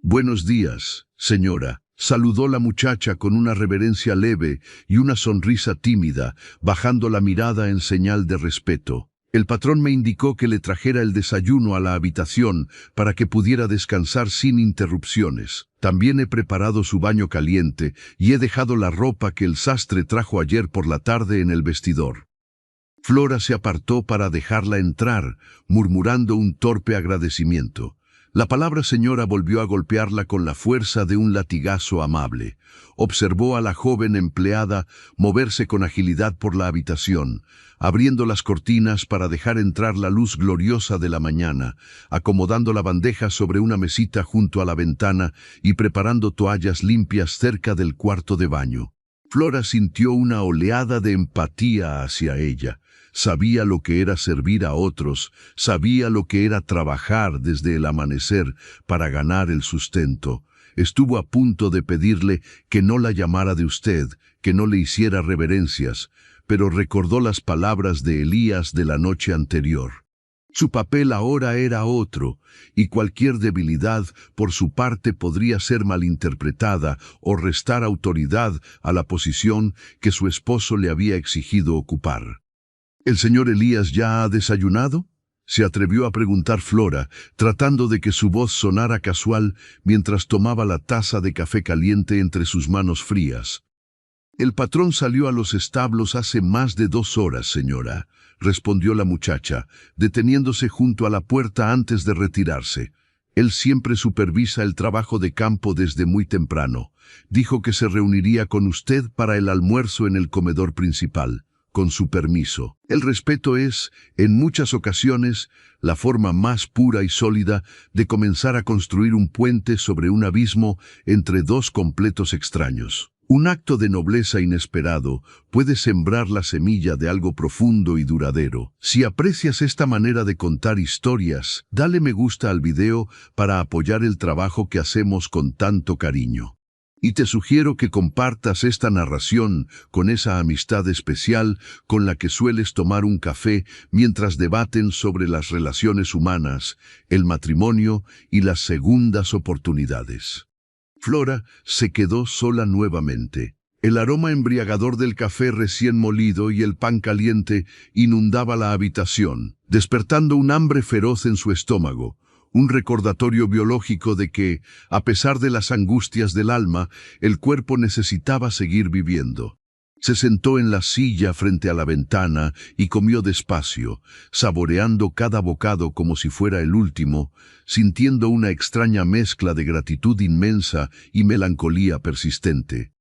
«Buenos días, señora», saludó la muchacha con una reverencia leve y una sonrisa tímida, bajando la mirada en señal de respeto. «El patrón me indicó que le trajera el desayuno a la habitación para que pudiera descansar sin interrupciones. También he preparado su baño caliente y he dejado la ropa que el sastre trajo ayer por la tarde en el vestidor». Flora se apartó para dejarla entrar, murmurando un torpe agradecimiento. La palabra señora volvió a golpearla con la fuerza de un latigazo amable. Observó a la joven empleada moverse con agilidad por la habitación, abriendo las cortinas para dejar entrar la luz gloriosa de la mañana, acomodando la bandeja sobre una mesita junto a la ventana y preparando toallas limpias cerca del cuarto de baño. Flora sintió una oleada de empatía hacia ella. Sabía lo que era servir a otros, sabía lo que era trabajar desde el amanecer para ganar el sustento. Estuvo a punto de pedirle que no la llamara de usted, que no le hiciera reverencias, pero recordó las palabras de Elías de la noche anterior. Su papel ahora era otro, y cualquier debilidad por su parte podría ser malinterpretada o restar autoridad a la posición que su esposo le había exigido ocupar. «¿El señor Elías ya ha desayunado?», se atrevió a preguntar Flora, tratando de que su voz sonara casual mientras tomaba la taza de café caliente entre sus manos frías. «El patrón salió a los establos hace más de 2 horas, señora», respondió la muchacha, deteniéndose junto a la puerta antes de retirarse. «Él siempre supervisa el trabajo de campo desde muy temprano. Dijo que se reuniría con usted para el almuerzo en el comedor principal. Con su permiso. El respeto es, en muchas ocasiones, la forma más pura y sólida de comenzar a construir un puente sobre un abismo entre dos completos extraños. Un acto de nobleza inesperado puede sembrar la semilla de algo profundo y duradero. Si aprecias esta manera de contar historias, dale me gusta al video para apoyar el trabajo que hacemos con tanto cariño. Y te sugiero que compartas esta narración con esa amistad especial con la que sueles tomar un café mientras debaten sobre las relaciones humanas, el matrimonio y las segundas oportunidades. Flora se quedó sola nuevamente. El aroma embriagador del café recién molido y el pan caliente inundaba la habitación, despertando un hambre feroz en su estómago. Un recordatorio biológico de que, a pesar de las angustias del alma, el cuerpo necesitaba seguir viviendo. Se sentó en la silla frente a la ventana y comió despacio, saboreando cada bocado como si fuera el último, sintiendo una extraña mezcla de gratitud inmensa y melancolía persistente.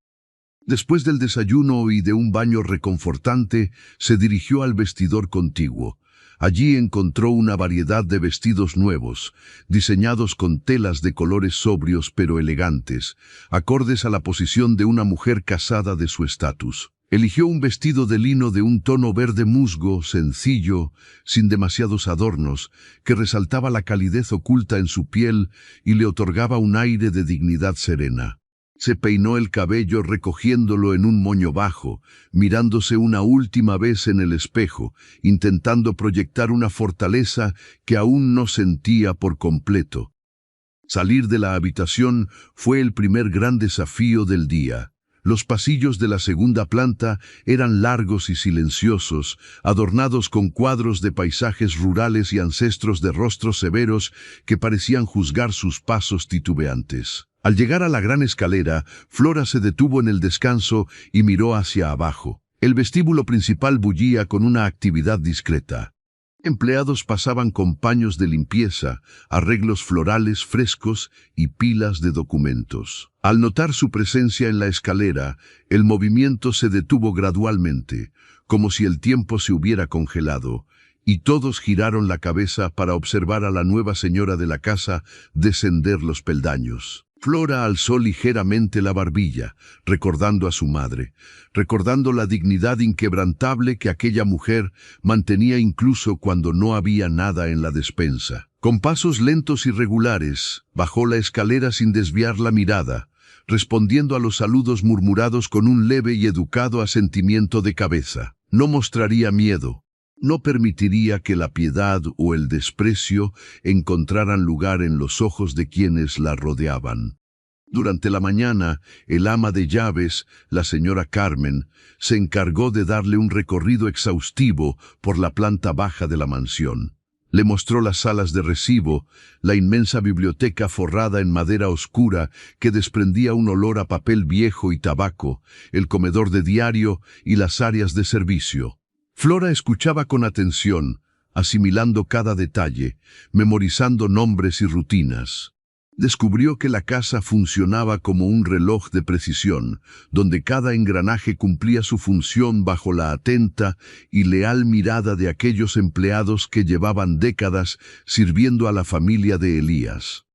Después del desayuno y de un baño reconfortante, se dirigió al vestidor contiguo. Allí encontró una variedad de vestidos nuevos, diseñados con telas de colores sobrios pero elegantes, acordes a la posición de una mujer casada de su estatus. Eligió un vestido de lino de un tono verde musgo, sencillo, sin demasiados adornos, que resaltaba la calidez oculta en su piel y le otorgaba un aire de dignidad serena. Se peinó el cabello recogiéndolo en un moño bajo, mirándose una última vez en el espejo, intentando proyectar una fortaleza que aún no sentía por completo. Salir de la habitación fue el primer gran desafío del día. Los pasillos de la segunda planta eran largos y silenciosos, adornados con cuadros de paisajes rurales y ancestros de rostros severos que parecían juzgar sus pasos titubeantes. Al llegar a la gran escalera, Flora se detuvo en el descanso y miró hacia abajo. El vestíbulo principal bullía con una actividad discreta. Empleados pasaban con paños de limpieza, arreglos florales frescos y pilas de documentos. Al notar su presencia en la escalera, el movimiento se detuvo gradualmente, como si el tiempo se hubiera congelado, y todos giraron la cabeza para observar a la nueva señora de la casa descender los peldaños. Flora alzó ligeramente la barbilla, recordando a su madre, recordando la dignidad inquebrantable que aquella mujer mantenía incluso cuando no había nada en la despensa. Con pasos lentos y regulares, bajó la escalera sin desviar la mirada, respondiendo a los saludos murmurados con un leve y educado asentimiento de cabeza. No mostraría miedo. No permitiría que la piedad o el desprecio encontraran lugar en los ojos de quienes la rodeaban. Durante la mañana, el ama de llaves, la señora Carmen, se encargó de darle un recorrido exhaustivo por la planta baja de la mansión. Le mostró las salas de recibo, la inmensa biblioteca forrada en madera oscura que desprendía un olor a papel viejo y tabaco, el comedor de diario y las áreas de servicio. Flora escuchaba con atención, asimilando cada detalle, memorizando nombres y rutinas. Descubrió que la casa funcionaba como un reloj de precisión, donde cada engranaje cumplía su función bajo la atenta y leal mirada de aquellos empleados que llevaban décadas sirviendo a la familia de Elías.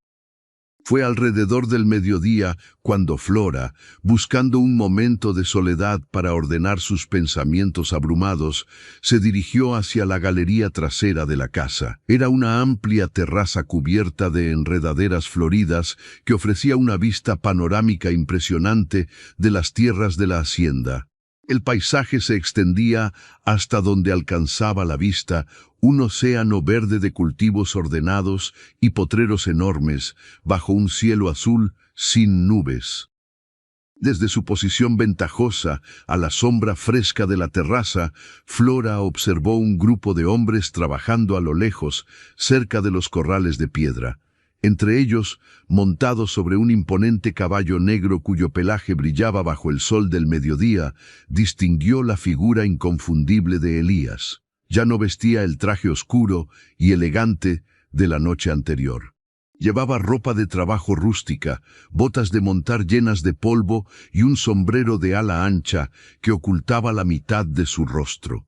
Fue alrededor del mediodía cuando Flora, buscando un momento de soledad para ordenar sus pensamientos abrumados, se dirigió hacia la galería trasera de la casa. Era una amplia terraza cubierta de enredaderas floridas que ofrecía una vista panorámica impresionante de las tierras de la hacienda. El paisaje se extendía hasta donde alcanzaba la vista un océano verde de cultivos ordenados y potreros enormes bajo un cielo azul sin nubes. Desde su posición ventajosa, a la sombra fresca de la terraza, Flora observó un grupo de hombres trabajando a lo lejos, cerca de los corrales de piedra. Entre ellos, montado sobre un imponente caballo negro cuyo pelaje brillaba bajo el sol del mediodía, distinguió la figura inconfundible de Elías. Ya no vestía el traje oscuro y elegante de la noche anterior. Llevaba ropa de trabajo rústica, botas de montar llenas de polvo y un sombrero de ala ancha que ocultaba la mitad de su rostro.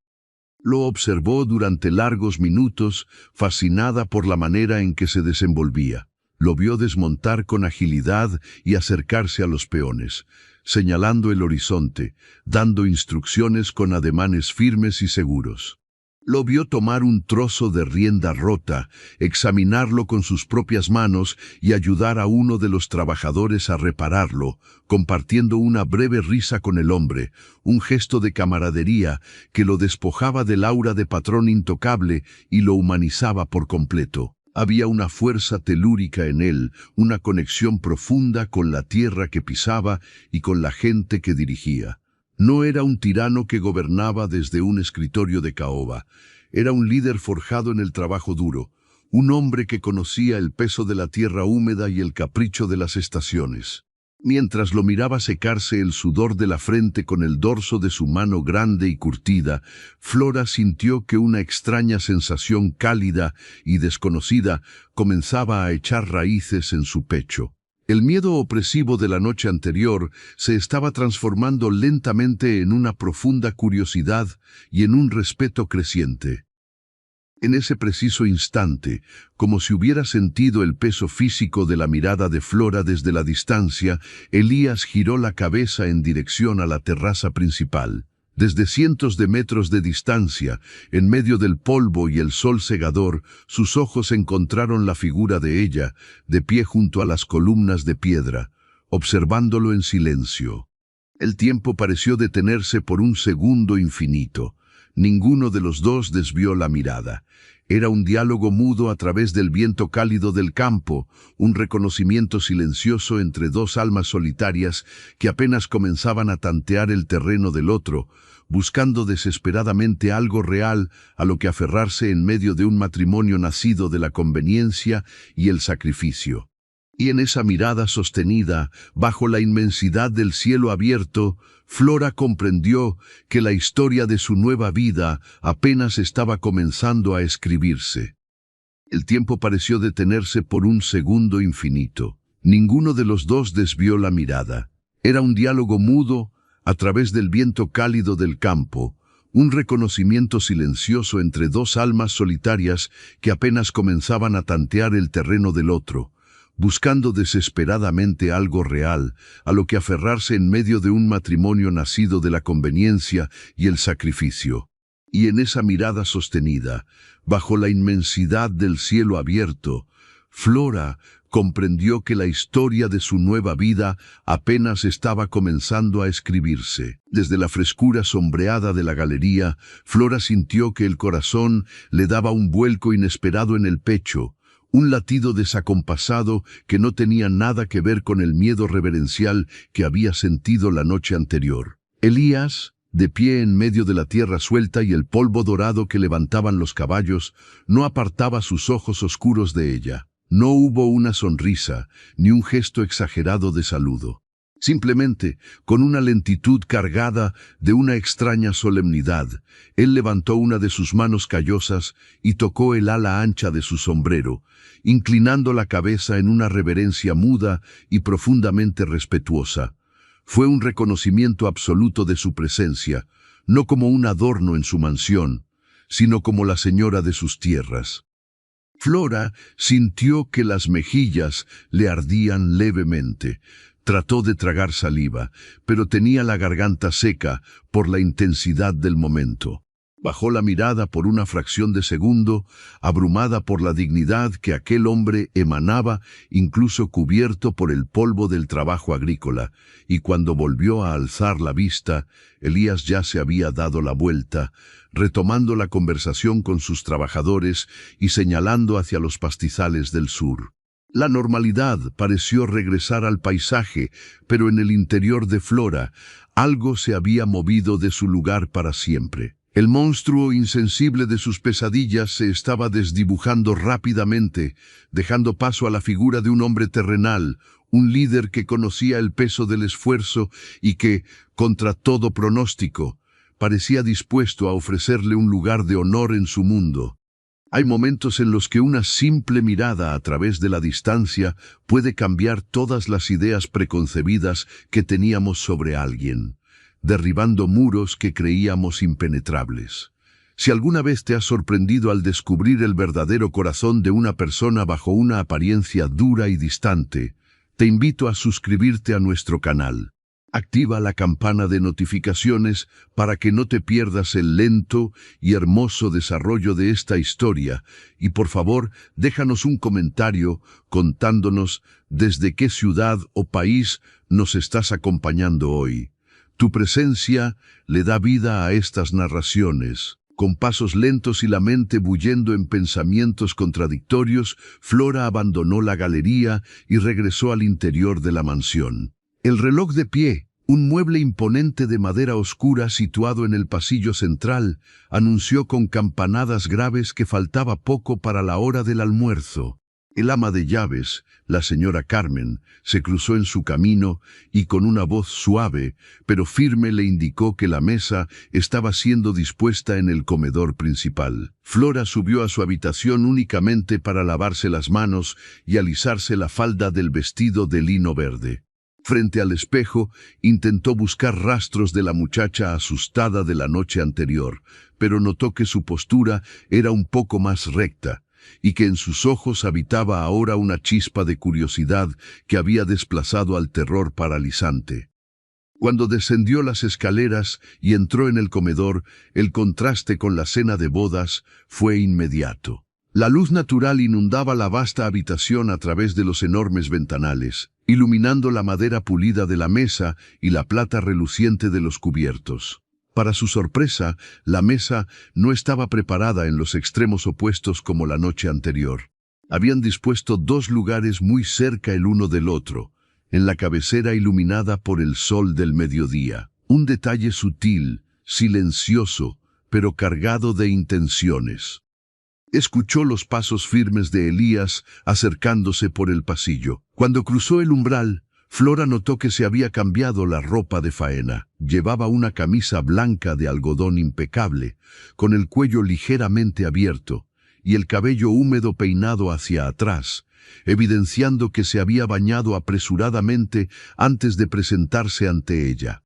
Lo observó durante largos minutos, fascinada por la manera en que se desenvolvía. Lo vio desmontar con agilidad y acercarse a los peones, señalando el horizonte, dando instrucciones con ademanes firmes y seguros. Lo vio tomar un trozo de rienda rota, examinarlo con sus propias manos y ayudar a uno de los trabajadores a repararlo, compartiendo una breve risa con el hombre, un gesto de camaradería que lo despojaba del aura de patrón intocable y lo humanizaba por completo. Había una fuerza telúrica en él, una conexión profunda con la tierra que pisaba y con la gente que dirigía. No era un tirano que gobernaba desde un escritorio de caoba. Era un líder forjado en el trabajo duro, un hombre que conocía el peso de la tierra húmeda y el capricho de las estaciones. Mientras lo miraba secarse el sudor de la frente con el dorso de su mano grande y curtida, Flora sintió que una extraña sensación cálida y desconocida comenzaba a echar raíces en su pecho. El miedo opresivo de la noche anterior se estaba transformando lentamente en una profunda curiosidad y en un respeto creciente. En ese preciso instante, como si hubiera sentido el peso físico de la mirada de Flora desde la distancia, Elías giró la cabeza en dirección a la terraza principal. Desde cientos de metros de distancia, en medio del polvo y el sol cegador, sus ojos encontraron la figura de ella, de pie junto a las columnas de piedra, observándolo en silencio. El tiempo pareció detenerse por un segundo infinito. Ninguno de los dos desvió la mirada. Era un diálogo mudo a través del viento cálido del campo, un reconocimiento silencioso entre dos almas solitarias que apenas comenzaban a tantear el terreno del otro, buscando desesperadamente algo real a lo que aferrarse en medio de un matrimonio nacido de la conveniencia y el sacrificio. Y en esa mirada sostenida, bajo la inmensidad del cielo abierto, Flora comprendió que la historia de su nueva vida apenas estaba comenzando a escribirse. El tiempo pareció detenerse por un segundo infinito. Ninguno de los dos desvió la mirada. Era un diálogo mudo a través del viento cálido del campo, un reconocimiento silencioso entre dos almas solitarias que apenas comenzaban a tantear el terreno del otro, buscando desesperadamente algo real, a lo que aferrarse en medio de un matrimonio nacido de la conveniencia y el sacrificio. Y en esa mirada sostenida, bajo la inmensidad del cielo abierto, Flora comprendió que la historia de su nueva vida apenas estaba comenzando a escribirse. Desde la frescura sombreada de la galería, Flora sintió que el corazón le daba un vuelco inesperado en el pecho, un latido desacompasado que no tenía nada que ver con el miedo reverencial que había sentido la noche anterior. Elías, de pie en medio de la tierra suelta y el polvo dorado que levantaban los caballos, no apartaba sus ojos oscuros de ella. No hubo una sonrisa, ni un gesto exagerado de saludo. Simplemente, con una lentitud cargada de una extraña solemnidad, él levantó una de sus manos callosas y tocó el ala ancha de su sombrero, inclinando la cabeza en una reverencia muda y profundamente respetuosa. Fue un reconocimiento absoluto de su presencia, no como un adorno en su mansión, sino como la señora de sus tierras. Flora sintió que las mejillas le ardían levemente. Trató de tragar saliva, pero tenía la garganta seca por la intensidad del momento. Bajó la mirada por una fracción de segundo, abrumada por la dignidad que aquel hombre emanaba, incluso cubierto por el polvo del trabajo agrícola, y cuando volvió a alzar la vista, Elías ya se había dado la vuelta, retomando la conversación con sus trabajadores y señalando hacia los pastizales del sur. La normalidad pareció regresar al paisaje, pero en el interior de Flora, algo se había movido de su lugar para siempre. El monstruo insensible de sus pesadillas se estaba desdibujando rápidamente, dejando paso a la figura de un hombre terrenal, un líder que conocía el peso del esfuerzo y que, contra todo pronóstico, parecía dispuesto a ofrecerle un lugar de honor en su mundo. Hay momentos en los que una simple mirada a través de la distancia puede cambiar todas las ideas preconcebidas que teníamos sobre alguien, derribando muros que creíamos impenetrables. Si alguna vez te has sorprendido al descubrir el verdadero corazón de una persona bajo una apariencia dura y distante, te invito a suscribirte a nuestro canal. Activa la campana de notificaciones para que no te pierdas el lento y hermoso desarrollo de esta historia y por favor déjanos un comentario contándonos desde qué ciudad o país nos estás acompañando hoy. Tu presencia le da vida a estas narraciones. Con pasos lentos y la mente bullendo en pensamientos contradictorios, Flora abandonó la galería y regresó al interior de la mansión. El reloj de pie, un mueble imponente de madera oscura situado en el pasillo central, anunció con campanadas graves que faltaba poco para la hora del almuerzo. El ama de llaves, la señora Carmen, se cruzó en su camino y con una voz suave pero firme le indicó que la mesa estaba siendo dispuesta en el comedor principal. Flora subió a su habitación únicamente para lavarse las manos y alisarse la falda del vestido de lino verde. Frente al espejo, intentó buscar rastros de la muchacha asustada de la noche anterior, pero notó que su postura era un poco más recta y que en sus ojos habitaba ahora una chispa de curiosidad que había desplazado al terror paralizante. Cuando descendió las escaleras y entró en el comedor, el contraste con la cena de bodas fue inmediato. La luz natural inundaba la vasta habitación a través de los enormes ventanales, iluminando la madera pulida de la mesa y la plata reluciente de los cubiertos. Para su sorpresa, la mesa no estaba preparada en los extremos opuestos como la noche anterior. Habían dispuesto dos lugares muy cerca el uno del otro, en la cabecera iluminada por el sol del mediodía. Un detalle sutil, silencioso, pero cargado de intenciones. Escuchó los pasos firmes de Elías acercándose por el pasillo. Cuando cruzó el umbral, Flora notó que se había cambiado la ropa de faena. Llevaba una camisa blanca de algodón impecable, con el cuello ligeramente abierto y el cabello húmedo peinado hacia atrás, evidenciando que se había bañado apresuradamente antes de presentarse ante ella.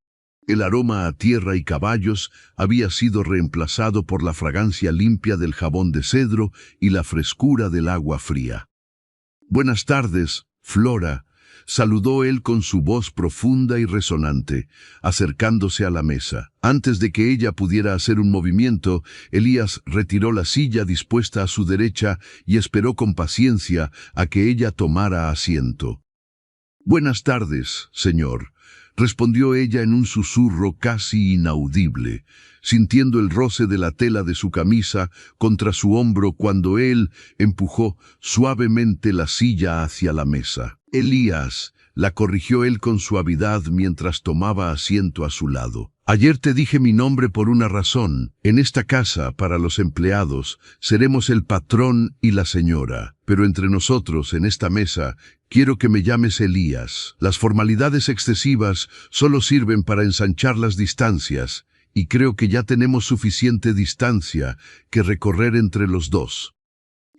El aroma a tierra y caballos había sido reemplazado por la fragancia limpia del jabón de cedro y la frescura del agua fría. «Buenas tardes, Flora», saludó él con su voz profunda y resonante, acercándose a la mesa. Antes de que ella pudiera hacer un movimiento, Elías retiró la silla dispuesta a su derecha y esperó con paciencia a que ella tomara asiento. «Buenas tardes, señor», respondió ella en un susurro casi inaudible, sintiendo el roce de la tela de su camisa contra su hombro cuando él empujó suavemente la silla hacia la mesa. «Elías», la corrigió él con suavidad mientras tomaba asiento a su lado. «Ayer te dije mi nombre por una razón. En esta casa, para los empleados, seremos el patrón y la señora. Pero entre nosotros, en esta mesa, quiero que me llames Elías. Las formalidades excesivas solo sirven para ensanchar las distancias, y creo que ya tenemos suficiente distancia que recorrer entre los dos».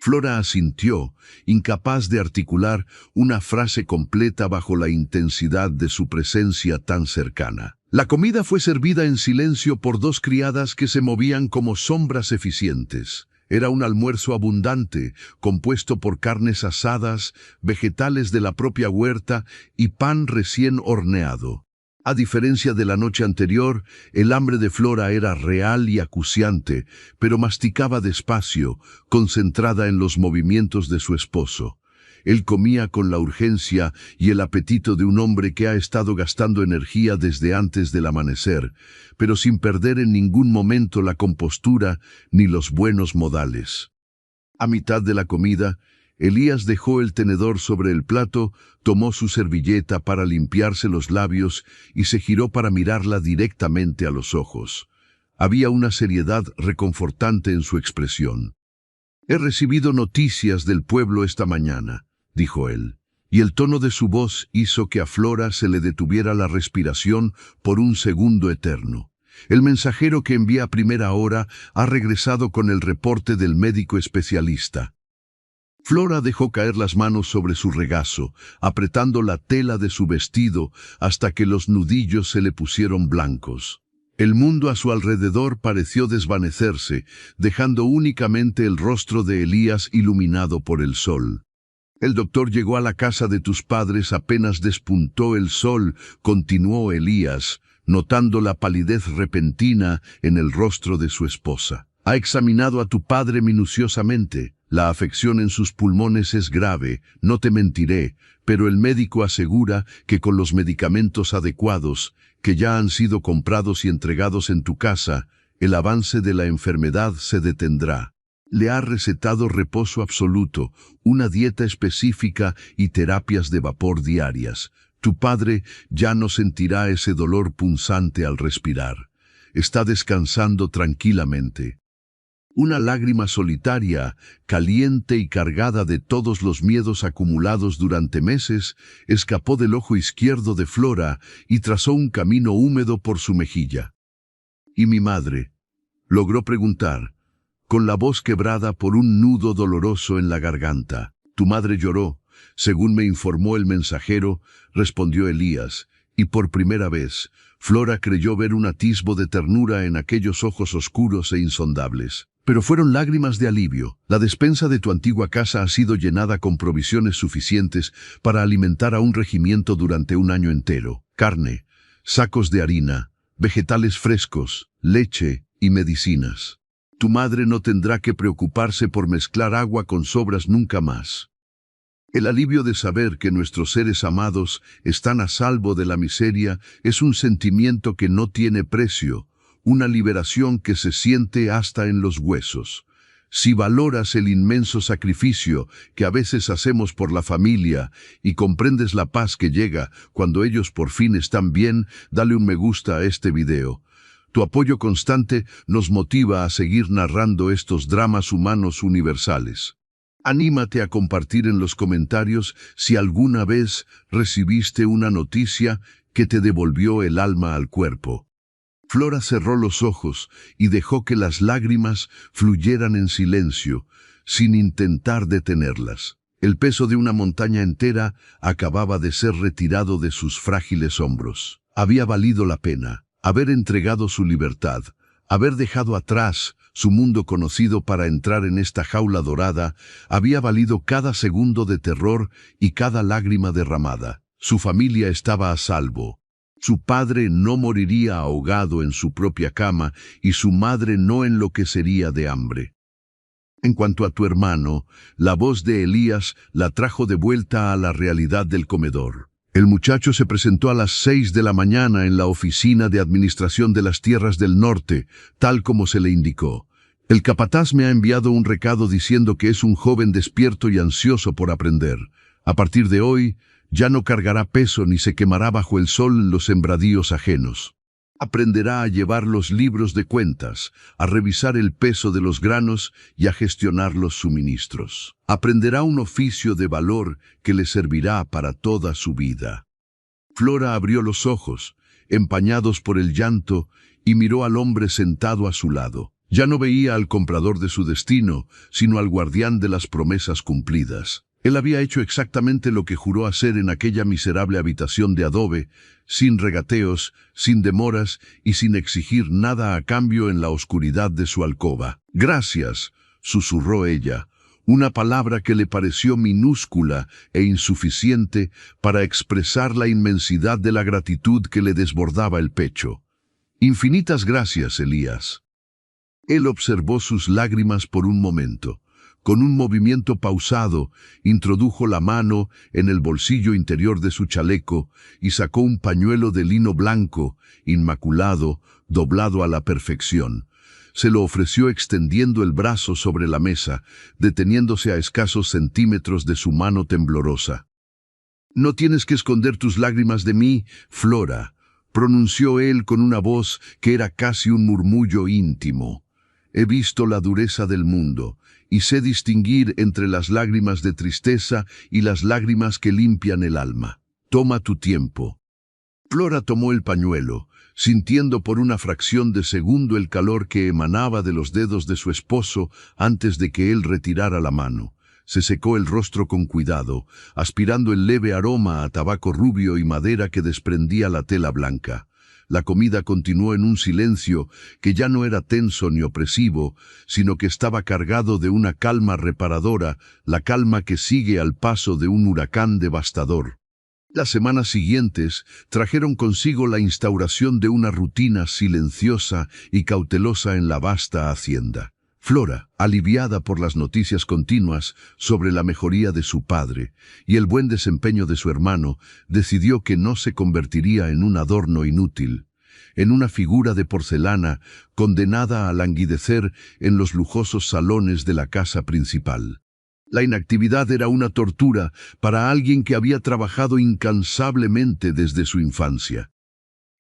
Flora asintió, incapaz de articular una frase completa bajo la intensidad de su presencia tan cercana. La comida fue servida en silencio por dos criadas que se movían como sombras eficientes. Era un almuerzo abundante, compuesto por carnes asadas, vegetales de la propia huerta y pan recién horneado. A diferencia de la noche anterior, el hambre de Flora era real y acuciante, pero masticaba despacio, concentrada en los movimientos de su esposo. Él comía con la urgencia y el apetito de un hombre que ha estado gastando energía desde antes del amanecer, pero sin perder en ningún momento la compostura ni los buenos modales. A mitad de la comida, Elías dejó el tenedor sobre el plato, tomó su servilleta para limpiarse los labios y se giró para mirarla directamente a los ojos. Había una seriedad reconfortante en su expresión. «He recibido noticias del pueblo esta mañana», dijo él, y el tono de su voz hizo que a Flora se le detuviera la respiración por un segundo eterno. «El mensajero que envía a primera hora ha regresado con el reporte del médico especialista». Flora dejó caer las manos sobre su regazo, apretando la tela de su vestido hasta que los nudillos se le pusieron blancos. El mundo a su alrededor pareció desvanecerse, dejando únicamente el rostro de Elías iluminado por el sol. «El doctor llegó a la casa de tus padres apenas despuntó el sol», continuó Elías, notando la palidez repentina en el rostro de su esposa. «Ha examinado a tu padre minuciosamente. La afección en sus pulmones es grave, no te mentiré, pero el médico asegura que con los medicamentos adecuados, que ya han sido comprados y entregados en tu casa, el avance de la enfermedad se detendrá. Le ha recetado reposo absoluto, una dieta específica y terapias de vapor diarias. Tu padre ya no sentirá ese dolor punzante al respirar. Está descansando tranquilamente». Una lágrima solitaria, caliente y cargada de todos los miedos acumulados durante meses, escapó del ojo izquierdo de Flora y trazó un camino húmedo por su mejilla. ¿Y mi madre?, logró preguntar, con la voz quebrada por un nudo doloroso en la garganta. Tu madre lloró, según me informó el mensajero, respondió Elías, y por primera vez, Flora creyó ver un atisbo de ternura en aquellos ojos oscuros e insondables. Pero fueron lágrimas de alivio. La despensa de tu antigua casa ha sido llenada con provisiones suficientes para alimentar a un regimiento durante un año entero. Carne, sacos de harina, vegetales frescos, leche y medicinas. Tu madre no tendrá que preocuparse por mezclar agua con sobras nunca más. El alivio de saber que nuestros seres amados están a salvo de la miseria es un sentimiento que no tiene precio, una liberación que se siente hasta en los huesos. Si valoras el inmenso sacrificio que a veces hacemos por la familia y comprendes la paz que llega cuando ellos por fin están bien, dale un me gusta a este video. Tu apoyo constante nos motiva a seguir narrando estos dramas humanos universales. Anímate a compartir en los comentarios si alguna vez recibiste una noticia que te devolvió el alma al cuerpo. Flora cerró los ojos y dejó que las lágrimas fluyeran en silencio, sin intentar detenerlas. El peso de una montaña entera acababa de ser retirado de sus frágiles hombros. Había valido la pena haber entregado su libertad, haber dejado atrás su mundo conocido para entrar en esta jaula dorada. Había valido cada segundo de terror y cada lágrima derramada. Su familia estaba a salvo. Su padre no moriría ahogado en su propia cama y su madre no enloquecería de hambre. En cuanto a tu hermano, la voz de Elías la trajo de vuelta a la realidad del comedor. El muchacho se presentó a las 6 de la mañana en la oficina de administración de las tierras del norte, tal como se le indicó. El capataz me ha enviado un recado diciendo que es un joven despierto y ansioso por aprender. A partir de hoy, ya no cargará peso ni se quemará bajo el sol en los sembradíos ajenos. Aprenderá a llevar los libros de cuentas, a revisar el peso de los granos y a gestionar los suministros. Aprenderá un oficio de valor que le servirá para toda su vida. Flora abrió los ojos, empañados por el llanto, y miró al hombre sentado a su lado. Ya no veía al comprador de su destino, sino al guardián de las promesas cumplidas. Él había hecho exactamente lo que juró hacer en aquella miserable habitación de adobe, sin regateos, sin demoras y sin exigir nada a cambio en la oscuridad de su alcoba. «Gracias», susurró ella, una palabra que le pareció minúscula e insuficiente para expresar la inmensidad de la gratitud que le desbordaba el pecho. «Infinitas gracias, Elías». Él observó sus lágrimas por un momento. Con un movimiento pausado, introdujo la mano en el bolsillo interior de su chaleco y sacó un pañuelo de lino blanco, inmaculado, doblado a la perfección. Se lo ofreció extendiendo el brazo sobre la mesa, deteniéndose a escasos centímetros de su mano temblorosa. «No tienes que esconder tus lágrimas de mí, Flora», pronunció él con una voz que era casi un murmullo íntimo. «He visto la dureza del mundo, y sé distinguir entre las lágrimas de tristeza y las lágrimas que limpian el alma. Toma tu tiempo». Flora tomó el pañuelo, sintiendo por una fracción de segundo el calor que emanaba de los dedos de su esposo antes de que él retirara la mano. Se secó el rostro con cuidado, aspirando el leve aroma a tabaco rubio y madera que desprendía la tela blanca. La comida continuó en un silencio que ya no era tenso ni opresivo, sino que estaba cargado de una calma reparadora, la calma que sigue al paso de un huracán devastador. Las semanas siguientes trajeron consigo la instauración de una rutina silenciosa y cautelosa en la vasta hacienda. Flora, aliviada por las noticias continuas sobre la mejoría de su padre y el buen desempeño de su hermano, decidió que no se convertiría en un adorno inútil, en una figura de porcelana condenada a languidecer en los lujosos salones de la casa principal. La inactividad era una tortura para alguien que había trabajado incansablemente desde su infancia.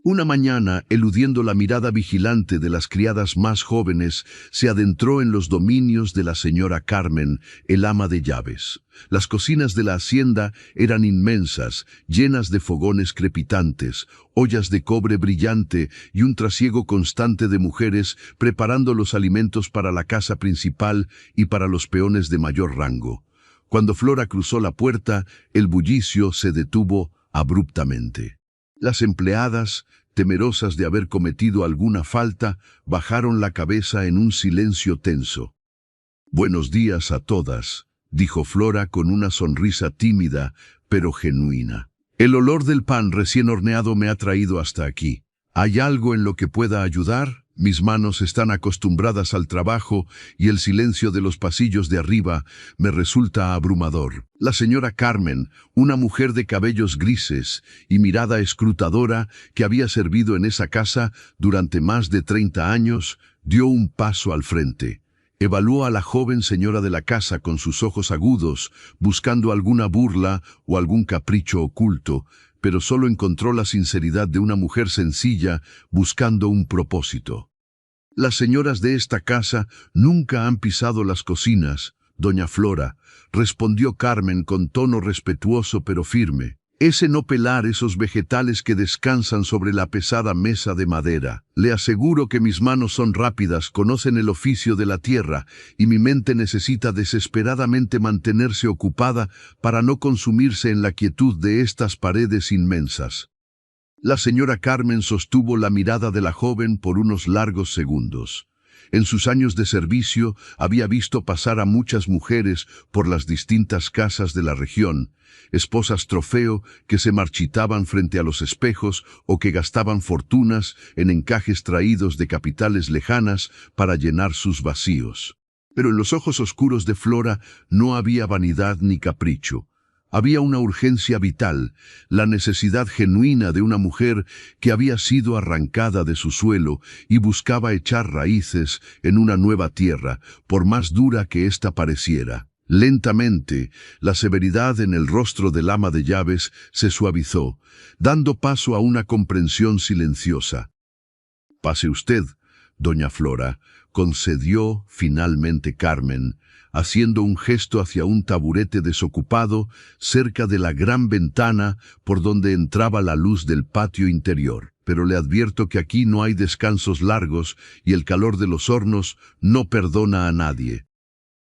Una mañana, eludiendo la mirada vigilante de las criadas más jóvenes, se adentró en los dominios de la señora Carmen, el ama de llaves. Las cocinas de la hacienda eran inmensas, llenas de fogones crepitantes, ollas de cobre brillante y un trasiego constante de mujeres preparando los alimentos para la casa principal y para los peones de mayor rango. Cuando Flora cruzó la puerta, el bullicio se detuvo abruptamente. Las empleadas, temerosas de haber cometido alguna falta, bajaron la cabeza en un silencio tenso. «Buenos días a todas», dijo Flora con una sonrisa tímida, pero genuina. «El olor del pan recién horneado me ha traído hasta aquí. ¿Hay algo en lo que pueda ayudar? Mis manos están acostumbradas al trabajo y el silencio de los pasillos de arriba me resulta abrumador». La señora Carmen, una mujer de cabellos grises y mirada escrutadora que había servido en esa casa durante más de 30 años, dio un paso al frente. Evaluó a la joven señora de la casa con sus ojos agudos, buscando alguna burla o algún capricho oculto, pero solo encontró la sinceridad de una mujer sencilla buscando un propósito. «Las señoras de esta casa nunca han pisado las cocinas, doña Flora», respondió Carmen con tono respetuoso pero firme. «Ese no pelar esos vegetales que descansan sobre la pesada mesa de madera. Le aseguro que mis manos son rápidas, conocen el oficio de la tierra, y mi mente necesita desesperadamente mantenerse ocupada para no consumirse en la quietud de estas paredes inmensas». La señora Carmen sostuvo la mirada de la joven por unos largos segundos. En sus años de servicio había visto pasar a muchas mujeres por las distintas casas de la región, esposas trofeo que se marchitaban frente a los espejos o que gastaban fortunas en encajes traídos de capitales lejanas para llenar sus vacíos. Pero en los ojos oscuros de Flora no había vanidad ni capricho. Había una urgencia vital, la necesidad genuina de una mujer que había sido arrancada de su suelo y buscaba echar raíces en una nueva tierra, por más dura que ésta pareciera. Lentamente, la severidad en el rostro del ama de llaves se suavizó, dando paso a una comprensión silenciosa. «Pase usted, doña Flora», concedió finalmente Carmen, haciendo un gesto hacia un taburete desocupado cerca de la gran ventana por donde entraba la luz del patio interior. «Pero le advierto que aquí no hay descansos largos y el calor de los hornos no perdona a nadie».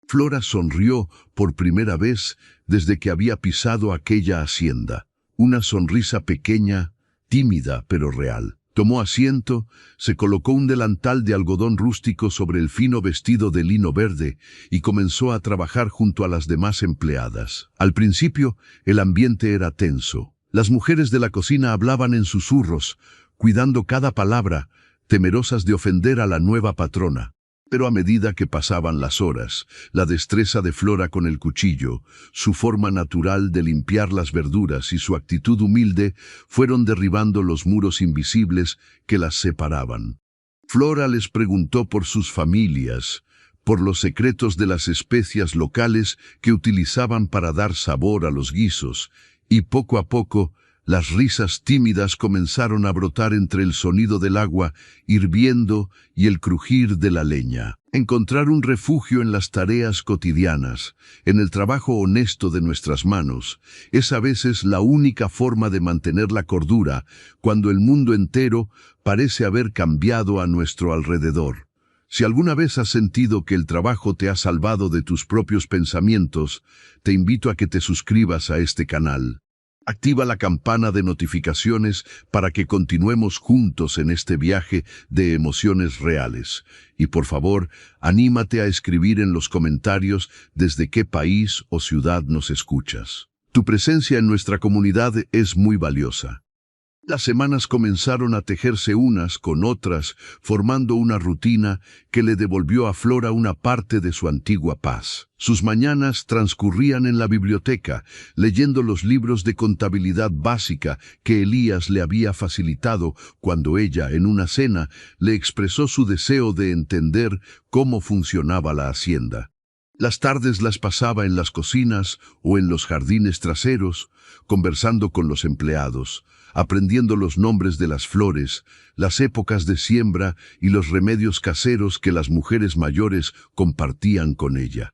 Flora sonrió por primera vez desde que había pisado aquella hacienda. Una sonrisa pequeña, tímida pero real. Tomó asiento, se colocó un delantal de algodón rústico sobre el fino vestido de lino verde y comenzó a trabajar junto a las demás empleadas. Al principio, el ambiente era tenso. Las mujeres de la cocina hablaban en susurros, cuidando cada palabra, temerosas de ofender a la nueva patrona. Pero a medida que pasaban las horas, la destreza de Flora con el cuchillo, su forma natural de limpiar las verduras y su actitud humilde fueron derribando los muros invisibles que las separaban. Flora les preguntó por sus familias, por los secretos de las especias locales que utilizaban para dar sabor a los guisos, y poco a poco las risas tímidas comenzaron a brotar entre el sonido del agua hirviendo y el crujir de la leña. Encontrar un refugio en las tareas cotidianas, en el trabajo honesto de nuestras manos, es a veces la única forma de mantener la cordura cuando el mundo entero parece haber cambiado a nuestro alrededor. Si alguna vez has sentido que el trabajo te ha salvado de tus propios pensamientos, te invito a que te suscribas a este canal. Activa la campana de notificaciones para que continuemos juntos en este viaje de emociones reales. Y por favor, anímate a escribir en los comentarios desde qué país o ciudad nos escuchas. Tu presencia en nuestra comunidad es muy valiosa. Las semanas comenzaron a tejerse unas con otras, formando una rutina que le devolvió a Flora una parte de su antigua paz. Sus mañanas transcurrían en la biblioteca, leyendo los libros de contabilidad básica que Elías le había facilitado cuando ella, en una cena, le expresó su deseo de entender cómo funcionaba la hacienda. Las tardes las pasaba en las cocinas o en los jardines traseros, conversando con los empleados, aprendiendo los nombres de las flores, las épocas de siembra y los remedios caseros que las mujeres mayores compartían con ella.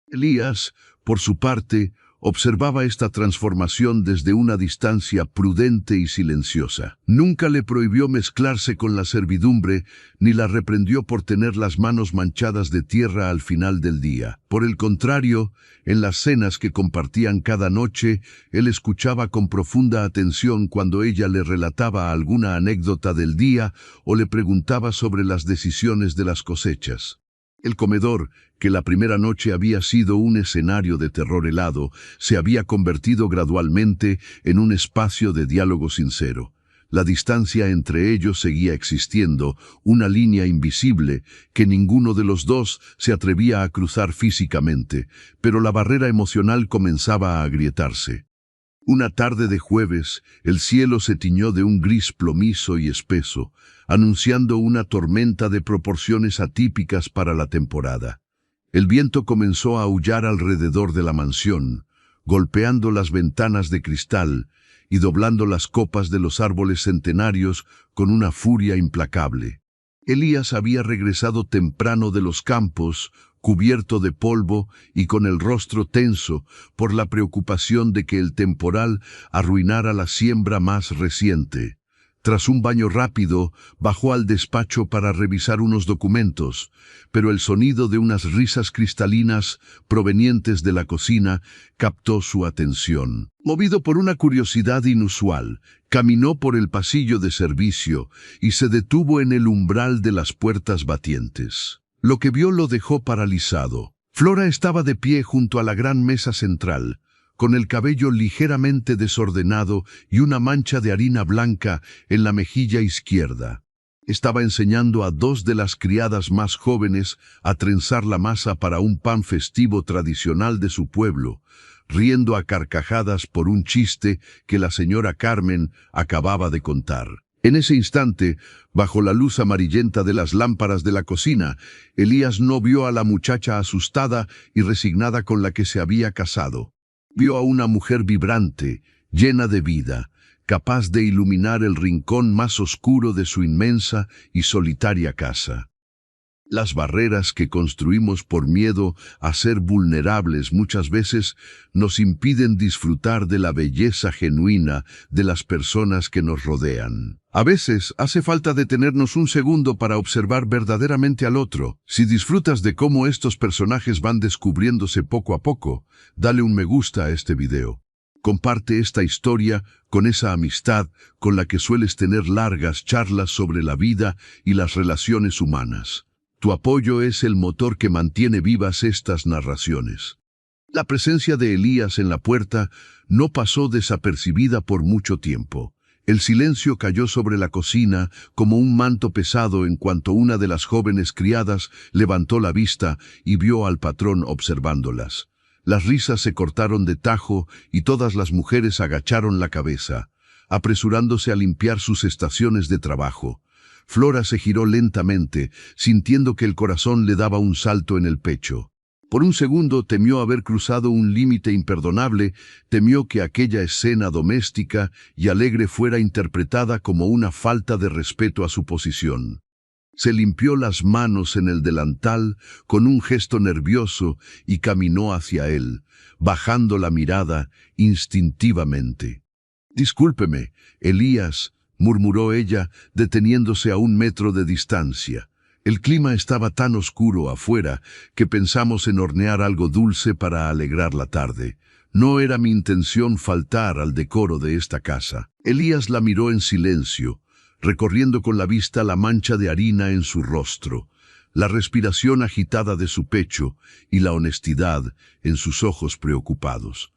Elías, por su parte, observaba esta transformación desde una distancia prudente y silenciosa. Nunca le prohibió mezclarse con la servidumbre, ni la reprendió por tener las manos manchadas de tierra al final del día. Por el contrario, en las cenas que compartían cada noche, él escuchaba con profunda atención cuando ella le relataba alguna anécdota del día o le preguntaba sobre las decisiones de las cosechas. El comedor, que la primera noche había sido un escenario de terror helado, se había convertido gradualmente en un espacio de diálogo sincero. La distancia entre ellos seguía existiendo, una línea invisible que ninguno de los dos se atrevía a cruzar físicamente, pero la barrera emocional comenzaba a agrietarse. Una tarde de jueves, el cielo se tiñó de un gris plomizo y espeso, anunciando una tormenta de proporciones atípicas para la temporada. El viento comenzó a aullar alrededor de la mansión, golpeando las ventanas de cristal y doblando las copas de los árboles centenarios con una furia implacable. Elías había regresado temprano de los campos, cubierto de polvo y con el rostro tenso por la preocupación de que el temporal arruinara la siembra más reciente. Tras un baño rápido, bajó al despacho para revisar unos documentos, pero el sonido de unas risas cristalinas provenientes de la cocina captó su atención. Movido por una curiosidad inusual, caminó por el pasillo de servicio y se detuvo en el umbral de las puertas batientes. Lo que vio lo dejó paralizado. Flora estaba de pie junto a la gran mesa central, con el cabello ligeramente desordenado y una mancha de harina blanca en la mejilla izquierda. Estaba enseñando a dos de las criadas más jóvenes a trenzar la masa para un pan festivo tradicional de su pueblo, riendo a carcajadas por un chiste que la señora Carmen acababa de contar. En ese instante, bajo la luz amarillenta de las lámparas de la cocina, Elías no vio a la muchacha asustada y resignada con la que se había casado. Vio a una mujer vibrante, llena de vida, capaz de iluminar el rincón más oscuro de su inmensa y solitaria casa. Las barreras que construimos por miedo a ser vulnerables muchas veces nos impiden disfrutar de la belleza genuina de las personas que nos rodean. A veces hace falta detenernos un segundo para observar verdaderamente al otro. Si disfrutas de cómo estos personajes van descubriéndose poco a poco, dale un me gusta a este video. Comparte esta historia con esa amistad con la que sueles tener largas charlas sobre la vida y las relaciones humanas. Tu apoyo es el motor que mantiene vivas estas narraciones. La presencia de Elías en la puerta no pasó desapercibida por mucho tiempo. El silencio cayó sobre la cocina como un manto pesado en cuanto una de las jóvenes criadas levantó la vista y vio al patrón observándolas. Las risas se cortaron de tajo y todas las mujeres agacharon la cabeza, apresurándose a limpiar sus estaciones de trabajo. Flora se giró lentamente, sintiendo que el corazón le daba un salto en el pecho. Por un segundo temió haber cruzado un límite imperdonable, temió que aquella escena doméstica y alegre fuera interpretada como una falta de respeto a su posición. Se limpió las manos en el delantal con un gesto nervioso y caminó hacia él, bajando la mirada instintivamente. «Discúlpeme, Elías», murmuró ella, deteniéndose a 1 metro de distancia. El clima estaba tan oscuro afuera que pensamos en hornear algo dulce para alegrar la tarde. No era mi intención faltar al decoro de esta casa. Elías la miró en silencio, recorriendo con la vista la mancha de harina en su rostro, la respiración agitada de su pecho y la honestidad en sus ojos preocupados.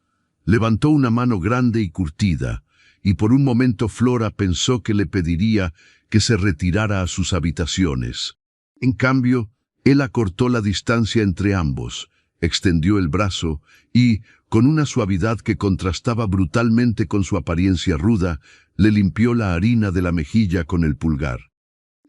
Levantó una mano grande y curtida, y por un momento Flora pensó que le pediría que se retirara a sus habitaciones. En cambio, él acortó la distancia entre ambos, extendió el brazo y, con una suavidad que contrastaba brutalmente con su apariencia ruda, le limpió la harina de la mejilla con el pulgar.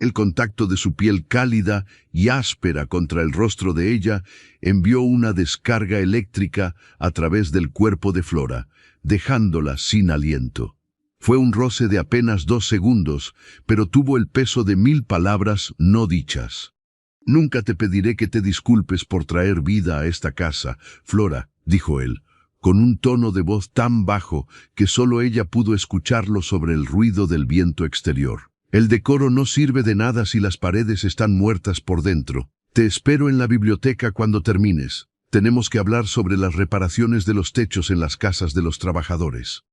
El contacto de su piel cálida y áspera contra el rostro de ella envió una descarga eléctrica a través del cuerpo de Flora, dejándola sin aliento. Fue un roce de apenas 2 segundos, pero tuvo el peso de 1000 palabras no dichas. «Nunca te pediré que te disculpes por traer vida a esta casa, Flora», dijo él, con un tono de voz tan bajo que solo ella pudo escucharlo sobre el ruido del viento exterior. «El decoro no sirve de nada si las paredes están muertas por dentro. Te espero en la biblioteca cuando termines. Tenemos que hablar sobre las reparaciones de los techos en las casas de los trabajadores».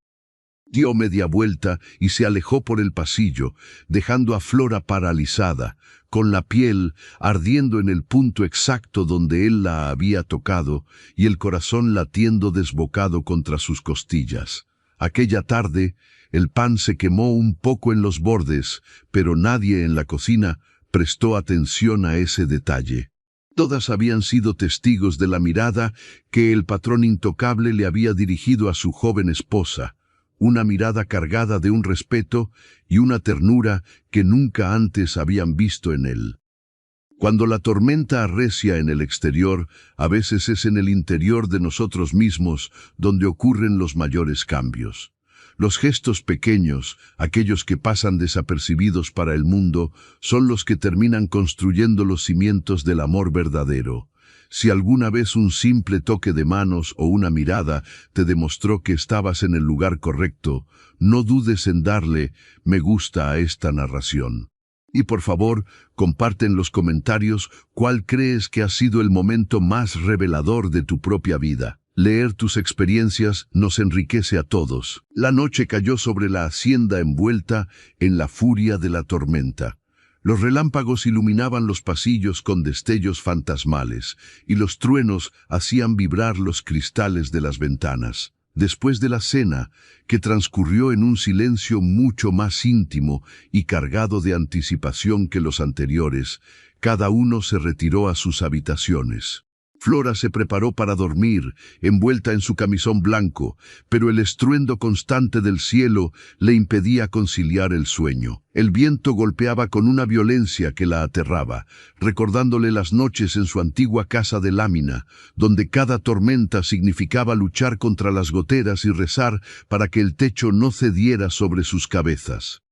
Dio media vuelta y se alejó por el pasillo, dejando a Flora paralizada, con la piel ardiendo en el punto exacto donde él la había tocado y el corazón latiendo desbocado contra sus costillas. Aquella tarde, el pan se quemó un poco en los bordes, pero nadie en la cocina prestó atención a ese detalle. Todas habían sido testigos de la mirada que el patrón intocable le había dirigido a su joven esposa, una mirada cargada de un respeto y una ternura que nunca antes habían visto en él. Cuando la tormenta arrecia en el exterior, a veces es en el interior de nosotros mismos donde ocurren los mayores cambios. Los gestos pequeños, aquellos que pasan desapercibidos para el mundo, son los que terminan construyendo los cimientos del amor verdadero. Si alguna vez un simple toque de manos o una mirada te demostró que estabas en el lugar correcto, no dudes en darle me gusta a esta narración. Y por favor, comparte en los comentarios cuál crees que ha sido el momento más revelador de tu propia vida. Leer tus experiencias nos enriquece a todos. La noche cayó sobre la hacienda envuelta en la furia de la tormenta. Los relámpagos iluminaban los pasillos con destellos fantasmales, y los truenos hacían vibrar los cristales de las ventanas. Después de la cena, que transcurrió en un silencio mucho más íntimo y cargado de anticipación que los anteriores, cada uno se retiró a sus habitaciones. Flora se preparó para dormir, envuelta en su camisón blanco, pero el estruendo constante del cielo le impedía conciliar el sueño. El viento golpeaba con una violencia que la aterraba, recordándole las noches en su antigua casa de lámina, donde cada tormenta significaba luchar contra las goteras y rezar para que el techo no cediera sobre sus cabezas.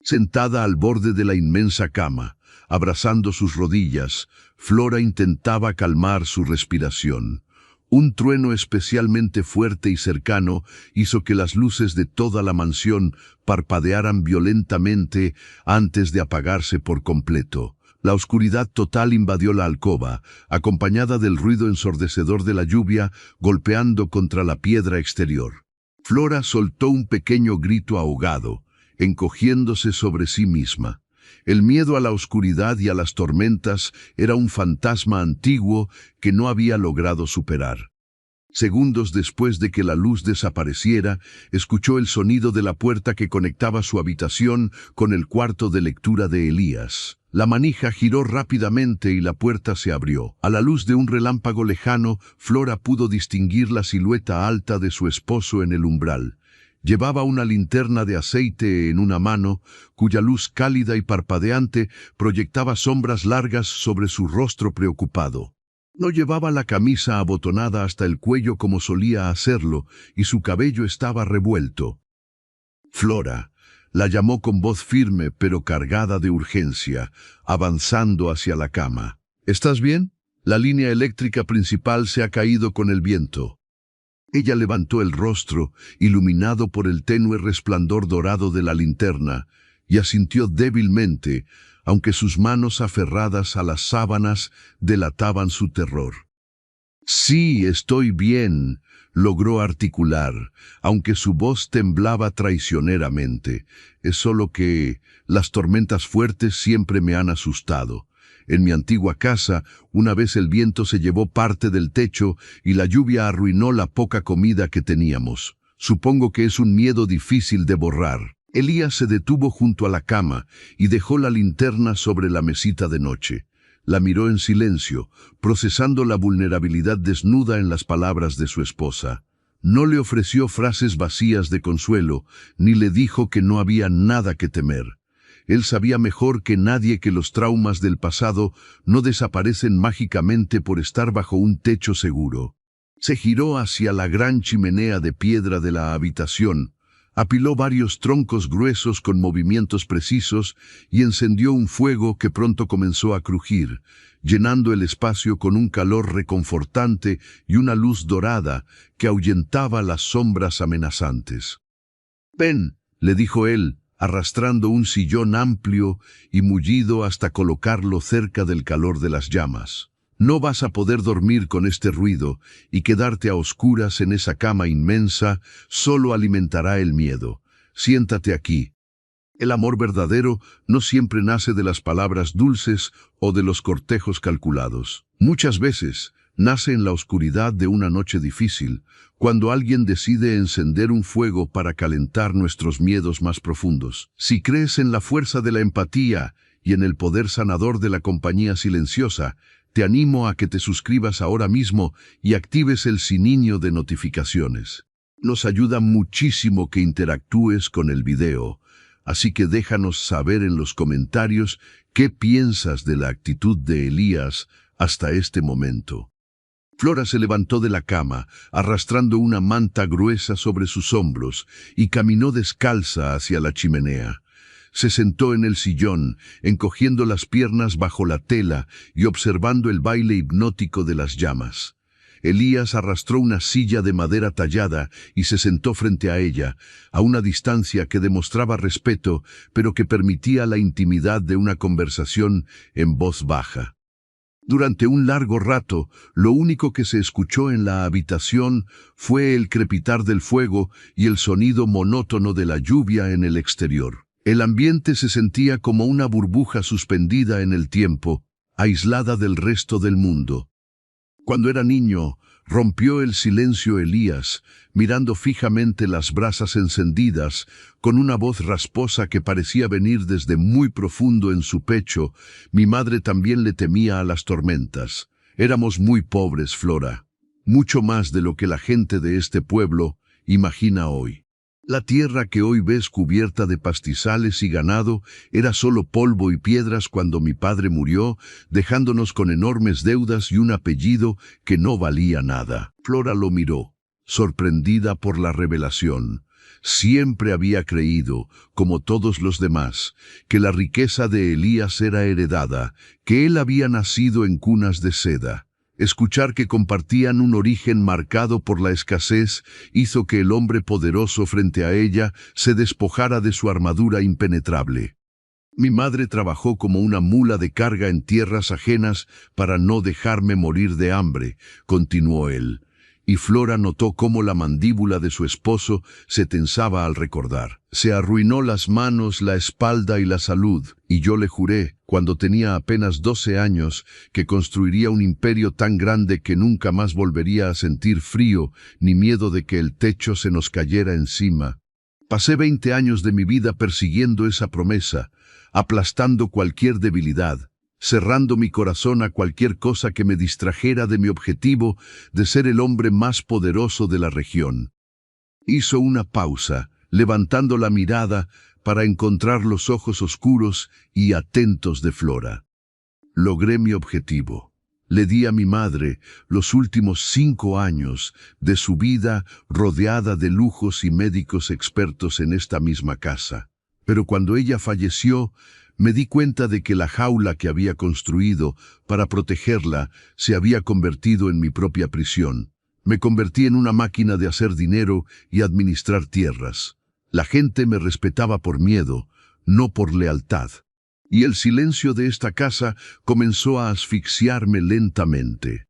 Sentada al borde de la inmensa cama, abrazando sus rodillas, Flora intentaba calmar su respiración. Un trueno especialmente fuerte y cercano hizo que las luces de toda la mansión parpadearan violentamente antes de apagarse por completo. La oscuridad total invadió la alcoba, acompañada del ruido ensordecedor de la lluvia golpeando contra la piedra exterior. Flora soltó un pequeño grito ahogado, encogiéndose sobre sí misma. El miedo a la oscuridad y a las tormentas era un fantasma antiguo que no había logrado superar. Segundos después de que la luz desapareciera, escuchó el sonido de la puerta que conectaba su habitación con el cuarto de lectura de Elías. La manija giró rápidamente y la puerta se abrió. A la luz de un relámpago lejano, Flora pudo distinguir la silueta alta de su esposo en el umbral. Llevaba una linterna de aceite en una mano, cuya luz cálida y parpadeante proyectaba sombras largas sobre su rostro preocupado. No llevaba la camisa abotonada hasta el cuello como solía hacerlo, y su cabello estaba revuelto. «Flora», la llamó con voz firme pero cargada de urgencia, avanzando hacia la cama. «¿Estás bien? La línea eléctrica principal se ha caído con el viento». Ella levantó el rostro, iluminado por el tenue resplandor dorado de la linterna, y asintió débilmente, aunque sus manos aferradas a las sábanas delataban su terror. «Sí, estoy bien», logró articular, aunque su voz temblaba traicioneramente. «Es solo que las tormentas fuertes siempre me han asustado. En mi antigua casa, una vez el viento se llevó parte del techo y la lluvia arruinó la poca comida que teníamos. Supongo que es un miedo difícil de borrar». Elías se detuvo junto a la cama y dejó la linterna sobre la mesita de noche. La miró en silencio, procesando la vulnerabilidad desnuda en las palabras de su esposa. No le ofreció frases vacías de consuelo, ni le dijo que no había nada que temer. Él sabía mejor que nadie que los traumas del pasado no desaparecen mágicamente por estar bajo un techo seguro. Se giró hacia la gran chimenea de piedra de la habitación, apiló varios troncos gruesos con movimientos precisos y encendió un fuego que pronto comenzó a crujir, llenando el espacio con un calor reconfortante y una luz dorada que ahuyentaba las sombras amenazantes. «Ven», le dijo él, arrastrando un sillón amplio y mullido hasta colocarlo cerca del calor de las llamas. «No vas a poder dormir con este ruido, y quedarte a oscuras en esa cama inmensa solo alimentará el miedo. Siéntate aquí». El amor verdadero no siempre nace de las palabras dulces o de los cortejos calculados. Muchas veces nace en la oscuridad de una noche difícil, cuando alguien decide encender un fuego para calentar nuestros miedos más profundos. Si crees en la fuerza de la empatía y en el poder sanador de la compañía silenciosa, te animo a que te suscribas ahora mismo y actives el sininho de notificaciones. Nos ayuda muchísimo que interactúes con el video, así que déjanos saber en los comentarios qué piensas de la actitud de Elías hasta este momento. Flora se levantó de la cama, arrastrando una manta gruesa sobre sus hombros, y caminó descalza hacia la chimenea. Se sentó en el sillón, encogiendo las piernas bajo la tela y observando el baile hipnótico de las llamas. Elías arrastró una silla de madera tallada y se sentó frente a ella, a una distancia que demostraba respeto, pero que permitía la intimidad de una conversación en voz baja. Durante un largo rato, lo único que se escuchó en la habitación fue el crepitar del fuego y el sonido monótono de la lluvia en el exterior. El ambiente se sentía como una burbuja suspendida en el tiempo, aislada del resto del mundo. Cuando era niño, rompió el silencio Elías, mirando fijamente las brasas encendidas, con una voz rasposa que parecía venir desde muy profundo en su pecho. Mi madre también le temía a las tormentas. Éramos muy pobres, Flora, mucho más de lo que la gente de este pueblo imagina hoy. La tierra que hoy ves cubierta de pastizales y ganado era solo polvo y piedras cuando mi padre murió, dejándonos con enormes deudas y un apellido que no valía nada. Flora lo miró, sorprendida por la revelación. Siempre había creído, como todos los demás, que la riqueza de Elías era heredada, que él había nacido en cunas de seda. Escuchar que compartían un origen marcado por la escasez hizo que el hombre poderoso frente a ella se despojara de su armadura impenetrable. Mi madre trabajó como una mula de carga en tierras ajenas para no dejarme morir de hambre, continuó él, y Flora notó cómo la mandíbula de su esposo se tensaba al recordar. Se arruinó las manos, la espalda y la salud, y yo le juré, cuando tenía apenas 12 años, que construiría un imperio tan grande que nunca más volvería a sentir frío ni miedo de que el techo se nos cayera encima. Pasé 20 años de mi vida persiguiendo esa promesa, aplastando cualquier debilidad, cerrando mi corazón a cualquier cosa que me distrajera de mi objetivo de ser el hombre más poderoso de la región. Hizo una pausa, levantando la mirada para encontrar los ojos oscuros y atentos de Flora. Logré mi objetivo. Le di a mi madre los últimos 5 años de su vida rodeada de lujos y médicos expertos en esta misma casa. Pero cuando ella falleció, me di cuenta de que la jaula que había construido para protegerla se había convertido en mi propia prisión. Me convertí en una máquina de hacer dinero y administrar tierras. La gente me respetaba por miedo, no por lealtad. Y el silencio de esta casa comenzó a asfixiarme lentamente.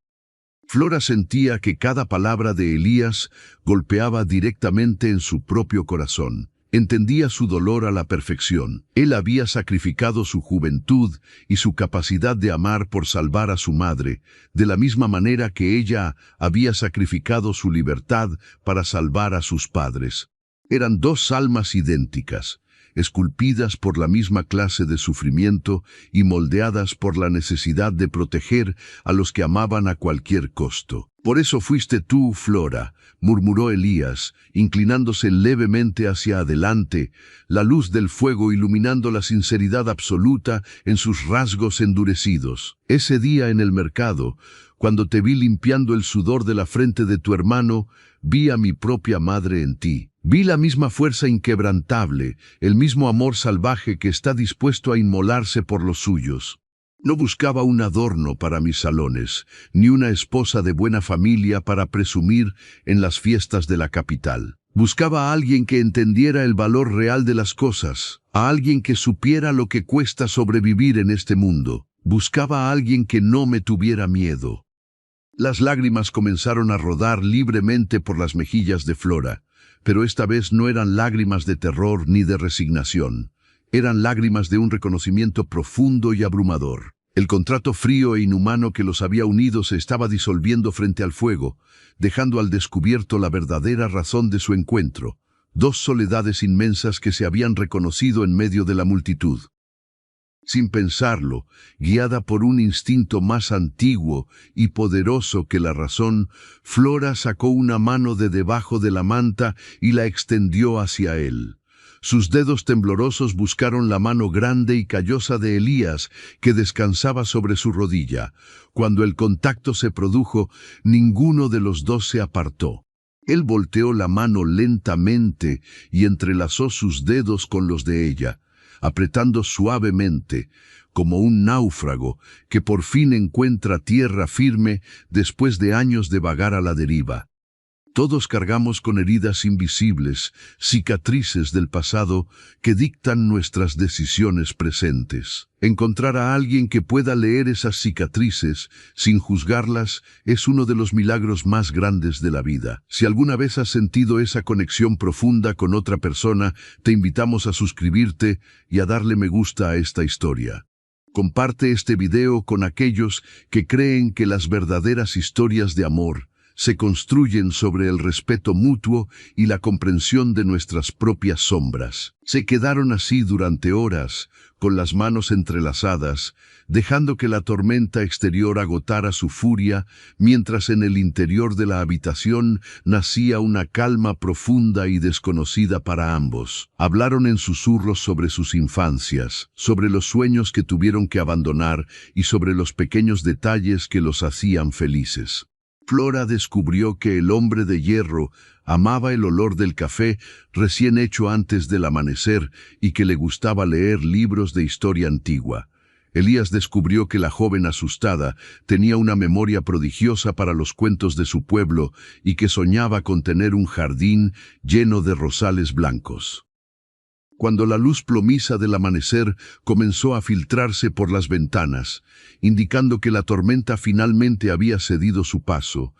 Flora sentía que cada palabra de Elías golpeaba directamente en su propio corazón. Entendía su dolor a la perfección. Él había sacrificado su juventud y su capacidad de amar por salvar a su madre, de la misma manera que ella había sacrificado su libertad para salvar a sus padres. Eran 2 almas idénticas. esculpidas por la misma clase de sufrimiento y moldeadas por la necesidad de proteger a los que amaban a cualquier costo. «Por eso fuiste tú, Flora», murmuró Elías, inclinándose levemente hacia adelante, la luz del fuego iluminando la sinceridad absoluta en sus rasgos endurecidos. «Ese día en el mercado, cuando te vi limpiando el sudor de la frente de tu hermano, vi a mi propia madre en ti. Vi la misma fuerza inquebrantable, el mismo amor salvaje que está dispuesto a inmolarse por los suyos. No buscaba un adorno para mis salones, ni una esposa de buena familia para presumir en las fiestas de la capital. Buscaba a alguien que entendiera el valor real de las cosas, a alguien que supiera lo que cuesta sobrevivir en este mundo. Buscaba a alguien que no me tuviera miedo». Las lágrimas comenzaron a rodar libremente por las mejillas de Flora, pero esta vez no eran lágrimas de terror ni de resignación. Eran lágrimas de un reconocimiento profundo y abrumador. El contrato frío e inhumano que los había unido se estaba disolviendo frente al fuego, dejando al descubierto la verdadera razón de su encuentro. Dos soledades inmensas que se habían reconocido en medio de la multitud. Sin pensarlo, guiada por un instinto más antiguo y poderoso que la razón, Flora sacó una mano de debajo de la manta y la extendió hacia él. Sus dedos temblorosos buscaron la mano grande y callosa de Elías, que descansaba sobre su rodilla. Cuando el contacto se produjo, ninguno de los dos se apartó. Él volteó la mano lentamente y entrelazó sus dedos con los de ella, apretando suavemente, como un náufrago que por fin encuentra tierra firme después de años de vagar a la deriva. Todos cargamos con heridas invisibles, cicatrices del pasado que dictan nuestras decisiones presentes. Encontrar a alguien que pueda leer esas cicatrices sin juzgarlas es uno de los milagros más grandes de la vida. Si alguna vez has sentido esa conexión profunda con otra persona, te invitamos a suscribirte y a darle me gusta a esta historia. Comparte este video con aquellos que creen que las verdaderas historias de amor se construyen sobre el respeto mutuo y la comprensión de nuestras propias sombras. Se quedaron así durante horas, con las manos entrelazadas, dejando que la tormenta exterior agotara su furia, mientras en el interior de la habitación nacía una calma profunda y desconocida para ambos. Hablaron en susurros sobre sus infancias, sobre los sueños que tuvieron que abandonar y sobre los pequeños detalles que los hacían felices. Flora descubrió que el hombre de hierro amaba el olor del café recién hecho antes del amanecer y que le gustaba leer libros de historia antigua. Elías descubrió que la joven asustada tenía una memoria prodigiosa para los cuentos de su pueblo y que soñaba con tener un jardín lleno de rosales blancos. Cuando la luz plomiza del amanecer comenzó a filtrarse por las ventanas, indicando que la tormenta finalmente había cedido su paso,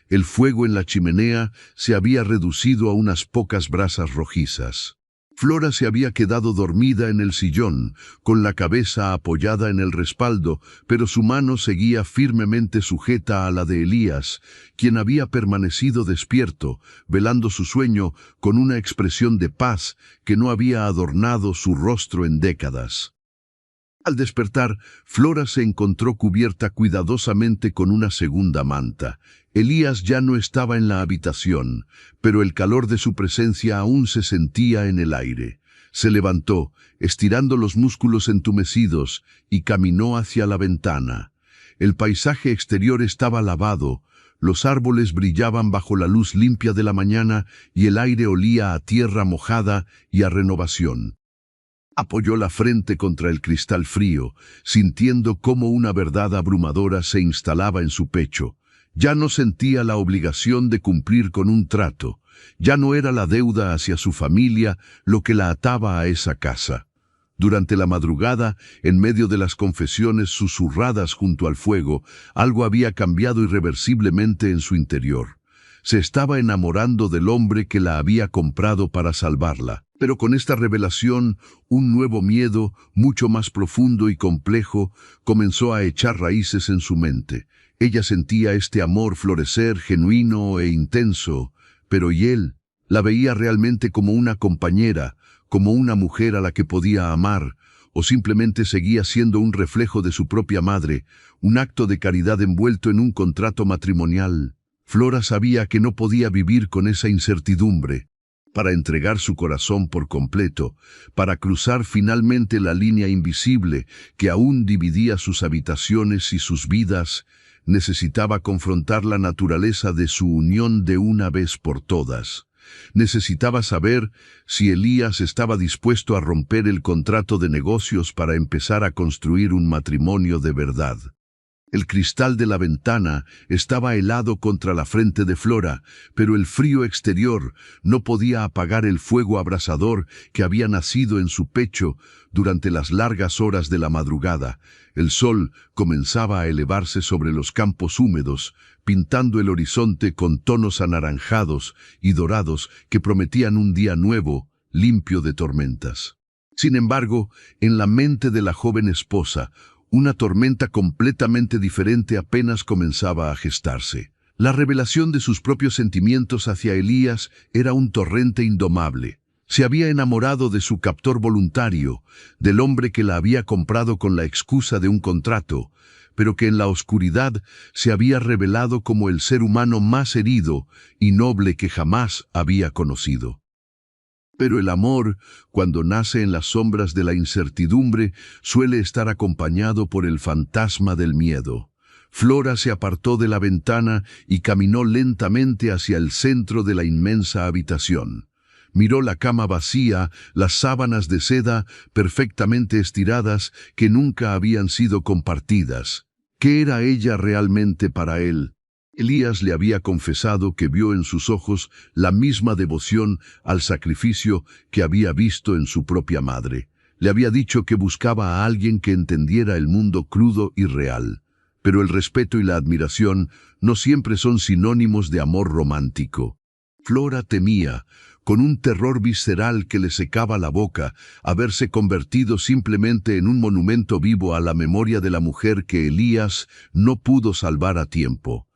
el fuego en la chimenea se había reducido a unas pocas brasas rojizas. Flora se había quedado dormida en el sillón, con la cabeza apoyada en el respaldo, pero su mano seguía firmemente sujeta a la de Elías, quien había permanecido despierto, velando su sueño con una expresión de paz que no había adornado su rostro en décadas. Al despertar, Flora se encontró cubierta cuidadosamente con una segunda manta. Elías ya no estaba en la habitación, pero el calor de su presencia aún se sentía en el aire. Se levantó, estirando los músculos entumecidos, y caminó hacia la ventana. El paisaje exterior estaba lavado, los árboles brillaban bajo la luz limpia de la mañana y el aire olía a tierra mojada y a renovación. Apoyó la frente contra el cristal frío, sintiendo cómo una verdad abrumadora se instalaba en su pecho. Ya no sentía la obligación de cumplir con un trato. Ya no era la deuda hacia su familia lo que la ataba a esa casa. Durante la madrugada, en medio de las confesiones susurradas junto al fuego, algo había cambiado irreversiblemente en su interior. Se estaba enamorando del hombre que la había comprado para salvarla. Pero con esta revelación, un nuevo miedo, mucho más profundo y complejo, comenzó a echar raíces en su mente. Ella sentía este amor florecer genuino e intenso, pero ¿y él? La veía realmente como una compañera, como una mujer a la que podía amar, o simplemente seguía siendo un reflejo de su propia madre, un acto de caridad envuelto en un contrato matrimonial. Flora sabía que no podía vivir con esa incertidumbre. Para entregar su corazón por completo, para cruzar finalmente la línea invisible que aún dividía sus habitaciones y sus vidas, necesitaba confrontar la naturaleza de su unión de una vez por todas. Necesitaba saber si Elías estaba dispuesto a romper el contrato de negocios para empezar a construir un matrimonio de verdad. El cristal de la ventana estaba helado contra la frente de Flora, pero el frío exterior no podía apagar el fuego abrasador que había nacido en su pecho durante las largas horas de la madrugada. El sol comenzaba a elevarse sobre los campos húmedos, pintando el horizonte con tonos anaranjados y dorados que prometían un día nuevo, limpio de tormentas. Sin embargo, en la mente de la joven esposa, una tormenta completamente diferente apenas comenzaba a gestarse. La revelación de sus propios sentimientos hacia Elías era un torrente indomable. Se había enamorado de su captor voluntario, del hombre que la había comprado con la excusa de un contrato, pero que en la oscuridad se había revelado como el ser humano más herido y noble que jamás había conocido. Pero el amor, cuando nace en las sombras de la incertidumbre, suele estar acompañado por el fantasma del miedo. Flora se apartó de la ventana y caminó lentamente hacia el centro de la inmensa habitación. Miró la cama vacía, las sábanas de seda perfectamente estiradas que nunca habían sido compartidas. ¿Qué era ella realmente para él? Elías le había confesado que vio en sus ojos la misma devoción al sacrificio que había visto en su propia madre. Le había dicho que buscaba a alguien que entendiera el mundo crudo y real. Pero el respeto y la admiración no siempre son sinónimos de amor romántico. Flora temía, con un terror visceral que le secaba la boca, haberse convertido simplemente en un monumento vivo a la memoria de la mujer que Elías no pudo salvar a tiempo.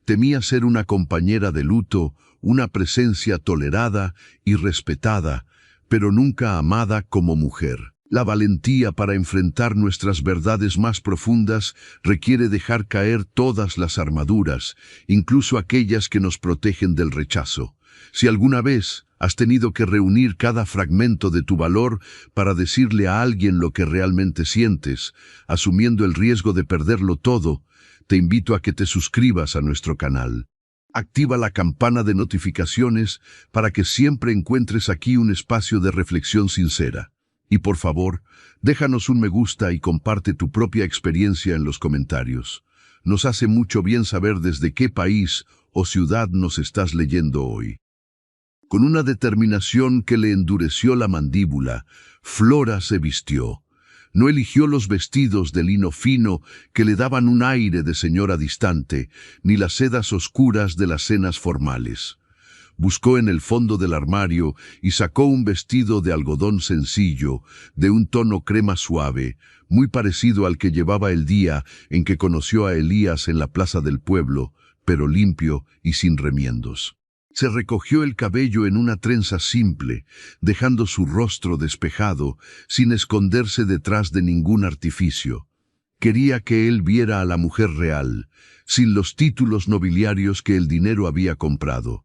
Temía ser una compañera de luto, una presencia tolerada y respetada, pero nunca amada como mujer. La valentía para enfrentar nuestras verdades más profundas requiere dejar caer todas las armaduras, incluso aquellas que nos protegen del rechazo. Si alguna vez has tenido que reunir cada fragmento de tu valor para decirle a alguien lo que realmente sientes, asumiendo el riesgo de perderlo todo, te invito a que te suscribas a nuestro canal. Activa la campana de notificaciones para que siempre encuentres aquí un espacio de reflexión sincera. Y por favor, déjanos un me gusta y comparte tu propia experiencia en los comentarios. Nos hace mucho bien saber desde qué país o ciudad nos estás leyendo hoy. Con una determinación que le endureció la mandíbula, Flora se vistió. No eligió los vestidos de lino fino que le daban un aire de señora distante, ni las sedas oscuras de las cenas formales. Buscó en el fondo del armario y sacó un vestido de algodón sencillo, de un tono crema suave, muy parecido al que llevaba el día en que conoció a Elías en la plaza del pueblo, pero limpio y sin remiendos. Se recogió el cabello en una trenza simple, dejando su rostro despejado, sin esconderse detrás de ningún artificio. Quería que él viera a la mujer real, sin los títulos nobiliarios que el dinero había comprado.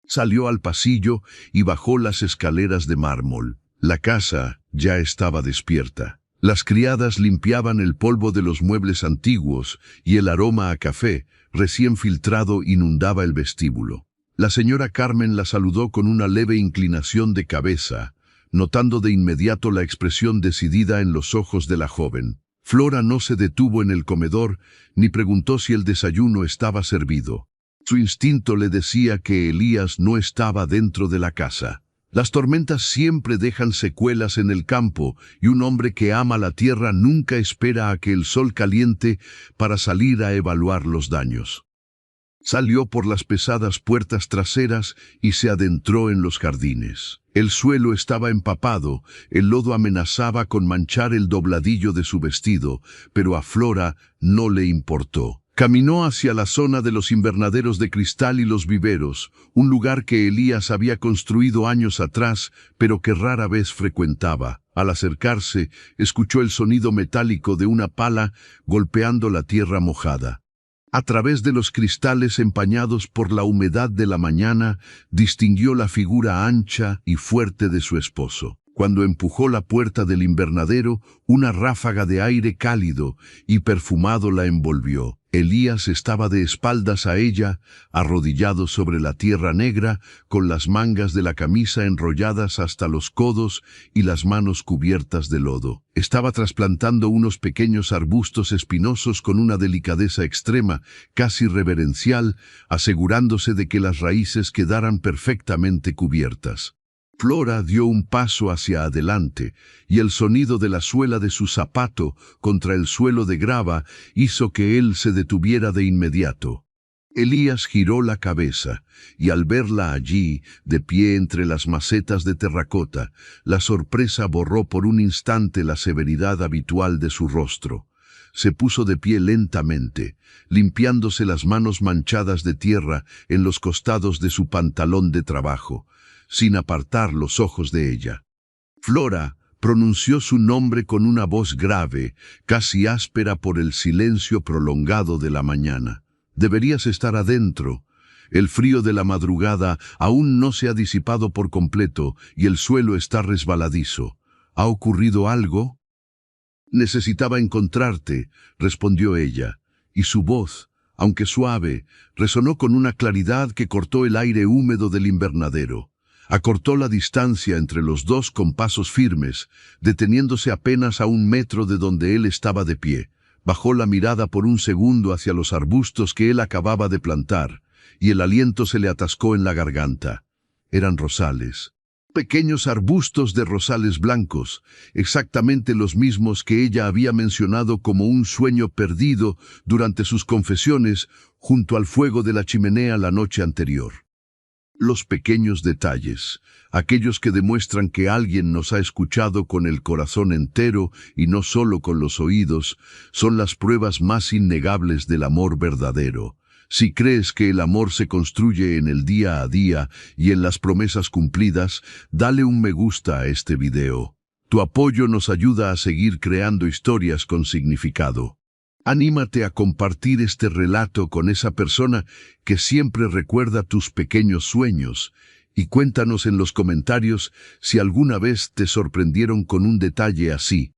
Salió al pasillo y bajó las escaleras de mármol. La casa ya estaba despierta. Las criadas limpiaban el polvo de los muebles antiguos y el aroma a café, recién filtrado, inundaba el vestíbulo. La señora Carmen la saludó con una leve inclinación de cabeza, notando de inmediato la expresión decidida en los ojos de la joven. Flora no se detuvo en el comedor ni preguntó si el desayuno estaba servido. Su instinto le decía que Elías no estaba dentro de la casa. Las tormentas siempre dejan secuelas en el campo y un hombre que ama la tierra nunca espera a que el sol caliente para salir a evaluar los daños. Salió por las pesadas puertas traseras y se adentró en los jardines. El suelo estaba empapado, el lodo amenazaba con manchar el dobladillo de su vestido, pero a Flora no le importó. Caminó hacia la zona de los invernaderos de cristal y los viveros, un lugar que Elías había construido años atrás, pero que rara vez frecuentaba. Al acercarse, escuchó el sonido metálico de una pala golpeando la tierra mojada. A través de los cristales empañados por la humedad de la mañana, distinguió la figura ancha y fuerte de su esposo. Cuando empujó la puerta del invernadero, una ráfaga de aire cálido y perfumado la envolvió. Elías estaba de espaldas a ella, arrodillado sobre la tierra negra, con las mangas de la camisa enrolladas hasta los codos y las manos cubiertas de lodo. Estaba trasplantando unos pequeños arbustos espinosos con una delicadeza extrema, casi reverencial, asegurándose de que las raíces quedaran perfectamente cubiertas. Flora dio un paso hacia adelante, y el sonido de la suela de su zapato contra el suelo de grava hizo que él se detuviera de inmediato. Elías giró la cabeza, y al verla allí, de pie entre las macetas de terracota, la sorpresa borró por un instante la severidad habitual de su rostro. Se puso de pie lentamente, limpiándose las manos manchadas de tierra en los costados de su pantalón de trabajo, sin apartar los ojos de ella. Flora pronunció su nombre con una voz grave, casi áspera por el silencio prolongado de la mañana. Deberías estar adentro. El frío de la madrugada aún no se ha disipado por completo y el suelo está resbaladizo. ¿Ha ocurrido algo? Necesitaba encontrarte, respondió ella, y su voz, aunque suave, resonó con una claridad que cortó el aire húmedo del invernadero. Acortó la distancia entre los dos con pasos firmes, deteniéndose apenas a 1 metro de donde él estaba de pie. Bajó la mirada por un segundo hacia los arbustos que él acababa de plantar, y el aliento se le atascó en la garganta. Eran rosales. Pequeños arbustos de rosales blancos, exactamente los mismos que ella había mencionado como un sueño perdido durante sus confesiones junto al fuego de la chimenea la noche anterior. Los pequeños detalles, aquellos que demuestran que alguien nos ha escuchado con el corazón entero y no solo con los oídos, son las pruebas más innegables del amor verdadero. Si crees que el amor se construye en el día a día y en las promesas cumplidas, dale un me gusta a este video. Tu apoyo nos ayuda a seguir creando historias con significado. Anímate a compartir este relato con esa persona que siempre recuerda tus pequeños sueños y cuéntanos en los comentarios si alguna vez te sorprendieron con un detalle así.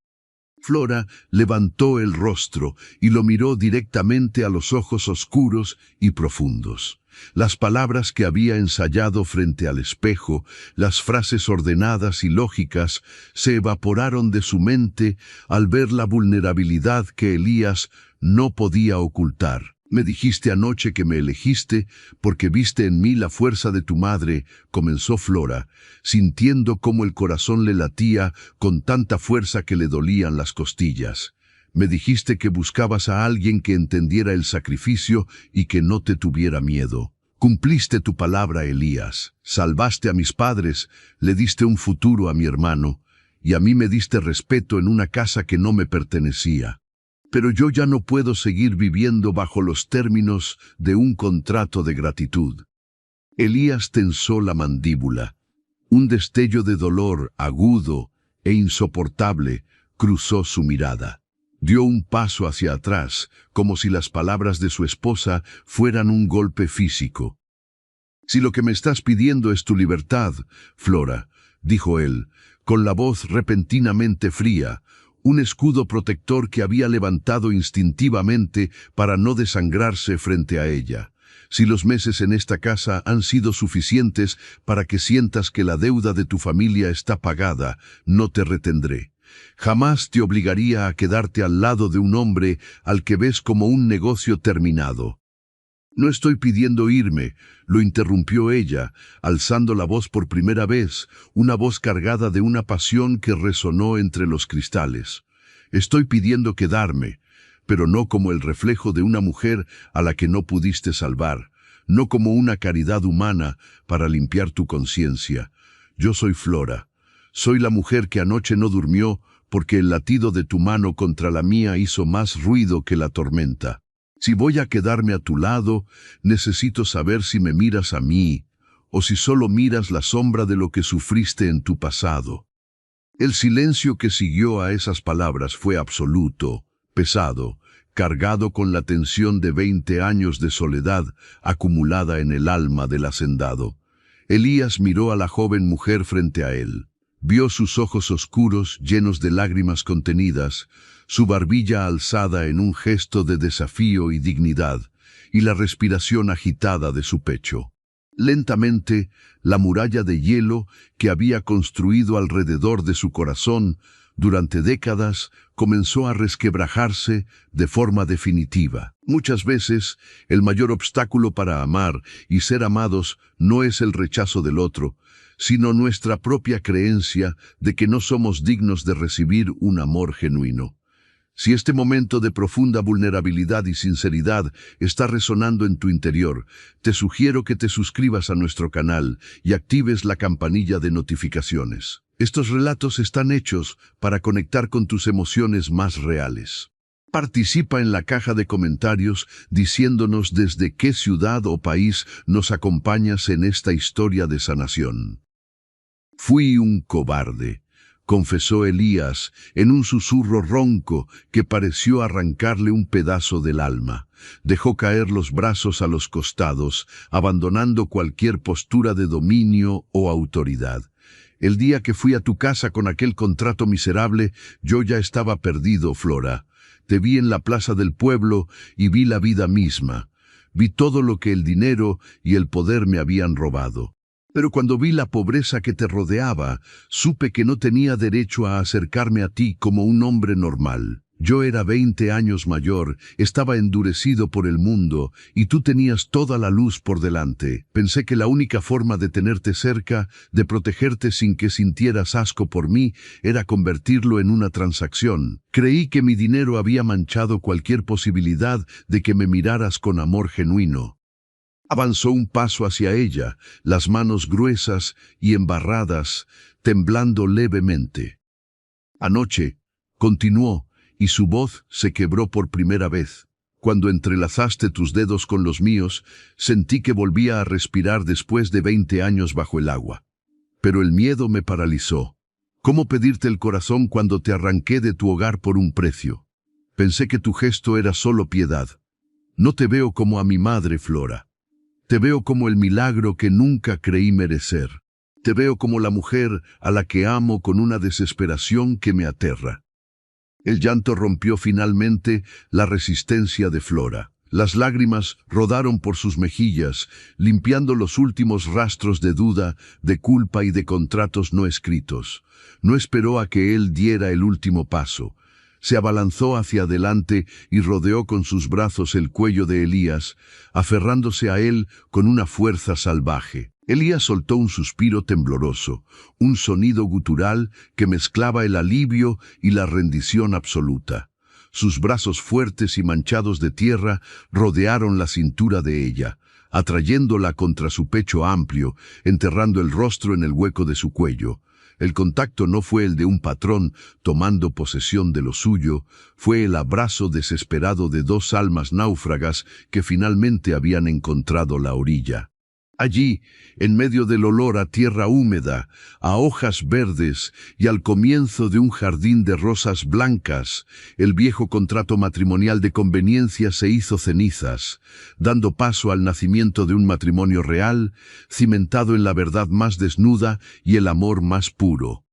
Flora levantó el rostro y lo miró directamente a los ojos oscuros y profundos. Las palabras que había ensayado frente al espejo, las frases ordenadas y lógicas, se evaporaron de su mente al ver la vulnerabilidad que Elías no podía ocultar. Me dijiste anoche que me elegiste porque viste en mí la fuerza de tu madre, comenzó Flora, sintiendo cómo el corazón le latía con tanta fuerza que le dolían las costillas. Me dijiste que buscabas a alguien que entendiera el sacrificio y que no te tuviera miedo. Cumpliste tu palabra, Elías. Salvaste a mis padres, le diste un futuro a mi hermano, y a mí me diste respeto en una casa que no me pertenecía. Pero yo ya no puedo seguir viviendo bajo los términos de un contrato de gratitud. Elías tensó la mandíbula. Un destello de dolor agudo e insoportable cruzó su mirada. Dio un paso hacia atrás, como si las palabras de su esposa fueran un golpe físico. «Si lo que me estás pidiendo es tu libertad, Flora», dijo él, con la voz repentinamente fría, un escudo protector que había levantado instintivamente para no desangrarse frente a ella. «Si los meses en esta casa han sido suficientes para que sientas que la deuda de tu familia está pagada, no te retendré. Jamás te obligaría a quedarte al lado de un hombre al que ves como un negocio terminado». «No estoy pidiendo irme», lo interrumpió ella, alzando la voz por primera vez, una voz cargada de una pasión que resonó entre los cristales. «Estoy pidiendo quedarme, pero no como el reflejo de una mujer a la que no pudiste salvar, no como una caridad humana para limpiar tu conciencia. Yo soy Flora. Soy la mujer que anoche no durmió porque el latido de tu mano contra la mía hizo más ruido que la tormenta. Si voy a quedarme a tu lado, necesito saber si me miras a mí, o si solo miras la sombra de lo que sufriste en tu pasado. El silencio que siguió a esas palabras fue absoluto, pesado, cargado con la tensión de 20 años de soledad acumulada en el alma del hacendado. Elías miró a la joven mujer frente a él. Vio sus ojos oscuros, llenos de lágrimas contenidas, su barbilla alzada en un gesto de desafío y dignidad, y la respiración agitada de su pecho. Lentamente, la muralla de hielo que había construido alrededor de su corazón durante décadas comenzó a resquebrajarse de forma definitiva. Muchas veces, el mayor obstáculo para amar y ser amados no es el rechazo del otro, sino nuestra propia creencia de que no somos dignos de recibir un amor genuino. Si este momento de profunda vulnerabilidad y sinceridad está resonando en tu interior, te sugiero que te suscribas a nuestro canal y actives la campanilla de notificaciones. Estos relatos están hechos para conectar con tus emociones más reales. Participa en la caja de comentarios diciéndonos desde qué ciudad o país nos acompañas en esta historia de sanación. Fui un cobarde, confesó Elías en un susurro ronco que pareció arrancarle un pedazo del alma. Dejó caer los brazos a los costados, abandonando cualquier postura de dominio o autoridad. El día que fui a tu casa con aquel contrato miserable, yo ya estaba perdido, Flora. Te vi en la plaza del pueblo y vi la vida misma. Vi todo lo que el dinero y el poder me habían robado. Pero cuando vi la pobreza que te rodeaba, supe que no tenía derecho a acercarme a ti como un hombre normal. Yo era 20 años mayor, estaba endurecido por el mundo, y tú tenías toda la luz por delante. Pensé que la única forma de tenerte cerca, de protegerte sin que sintieras asco por mí, era convertirlo en una transacción. Creí que mi dinero había manchado cualquier posibilidad de que me miraras con amor genuino. Avanzó un paso hacia ella, las manos gruesas y embarradas, temblando levemente. Anoche, continuó, y su voz se quebró por primera vez. Cuando entrelazaste tus dedos con los míos, sentí que volvía a respirar después de 20 años bajo el agua. Pero el miedo me paralizó. ¿Cómo pedirte el corazón cuando te arranqué de tu hogar por un precio? Pensé que tu gesto era solo piedad. No te veo como a mi madre, Flora. Te veo como el milagro que nunca creí merecer. Te veo como la mujer a la que amo con una desesperación que me aterra. El llanto rompió finalmente la resistencia de Flora. Las lágrimas rodaron por sus mejillas, limpiando los últimos rastros de duda, de culpa y de contratos no escritos. No esperó a que él diera el último paso. Se abalanzó hacia adelante y rodeó con sus brazos el cuello de Elías, aferrándose a él con una fuerza salvaje. Elías soltó un suspiro tembloroso, un sonido gutural que mezclaba el alivio y la rendición absoluta. Sus brazos fuertes y manchados de tierra rodearon la cintura de ella, atrayéndola contra su pecho amplio, enterrando el rostro en el hueco de su cuello. El contacto no fue el de un patrón tomando posesión de lo suyo, fue el abrazo desesperado de dos almas náufragas que finalmente habían encontrado la orilla. Allí, en medio del olor a tierra húmeda, a hojas verdes y al comienzo de un jardín de rosas blancas, el viejo contrato matrimonial de conveniencia se hizo cenizas, dando paso al nacimiento de un matrimonio real, cimentado en la verdad más desnuda y el amor más puro.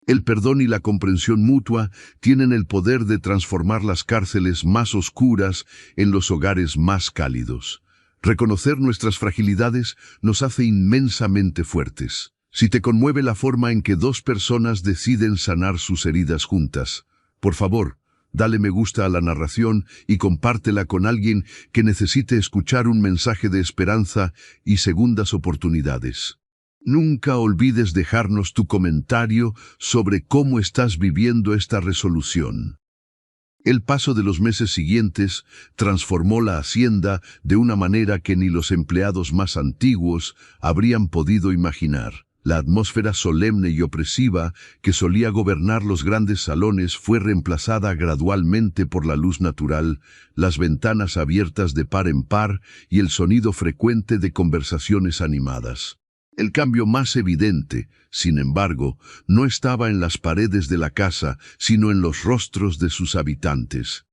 El perdón y la comprensión mutua tienen el poder de transformar las cárceles más oscuras en los hogares más cálidos. Reconocer nuestras fragilidades nos hace inmensamente fuertes. Si te conmueve la forma en que dos personas deciden sanar sus heridas juntas, por favor, dale me gusta a la narración y compártela con alguien que necesite escuchar un mensaje de esperanza y segundas oportunidades. Nunca olvides dejarnos tu comentario sobre cómo estás viviendo esta resolución. El paso de los meses siguientes transformó la hacienda de una manera que ni los empleados más antiguos habrían podido imaginar. La atmósfera solemne y opresiva que solía gobernar los grandes salones fue reemplazada gradualmente por la luz natural, las ventanas abiertas de par en par y el sonido frecuente de conversaciones animadas. El cambio más evidente, sin embargo, no estaba en las paredes de la casa, sino en los rostros de sus habitantes.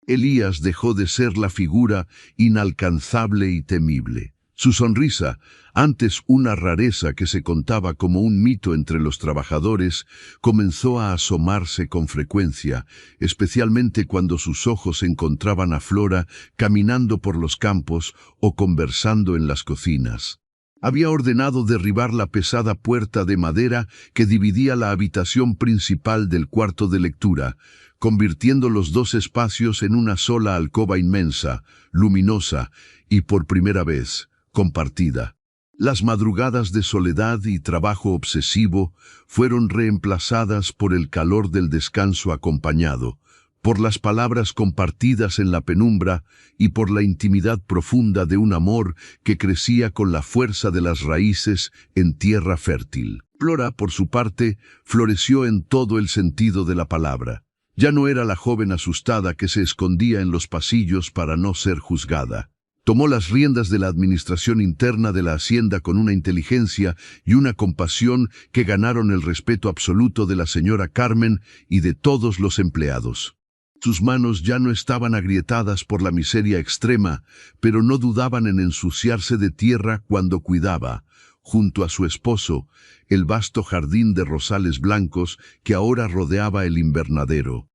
Elías dejó de ser la figura inalcanzable y temible. Su sonrisa, antes una rareza que se contaba como un mito entre los trabajadores, comenzó a asomarse con frecuencia, especialmente cuando sus ojos encontraban a Flora caminando por los campos o conversando en las cocinas. Había ordenado derribar la pesada puerta de madera que dividía la habitación principal del cuarto de lectura, convirtiendo los dos espacios en una sola alcoba inmensa, luminosa y, por primera vez, compartida. Las madrugadas de soledad y trabajo obsesivo fueron reemplazadas por el calor del descanso acompañado, por las palabras compartidas en la penumbra y por la intimidad profunda de un amor que crecía con la fuerza de las raíces en tierra fértil. Flora, por su parte, floreció en todo el sentido de la palabra. Ya no era la joven asustada que se escondía en los pasillos para no ser juzgada. Tomó las riendas de la administración interna de la hacienda con una inteligencia y una compasión que ganaron el respeto absoluto de la señora Carmen y de todos los empleados. Sus manos ya no estaban agrietadas por la miseria extrema, pero no dudaban en ensuciarse de tierra cuando cuidaba, junto a su esposo, el vasto jardín de rosales blancos que ahora rodeaba el invernadero.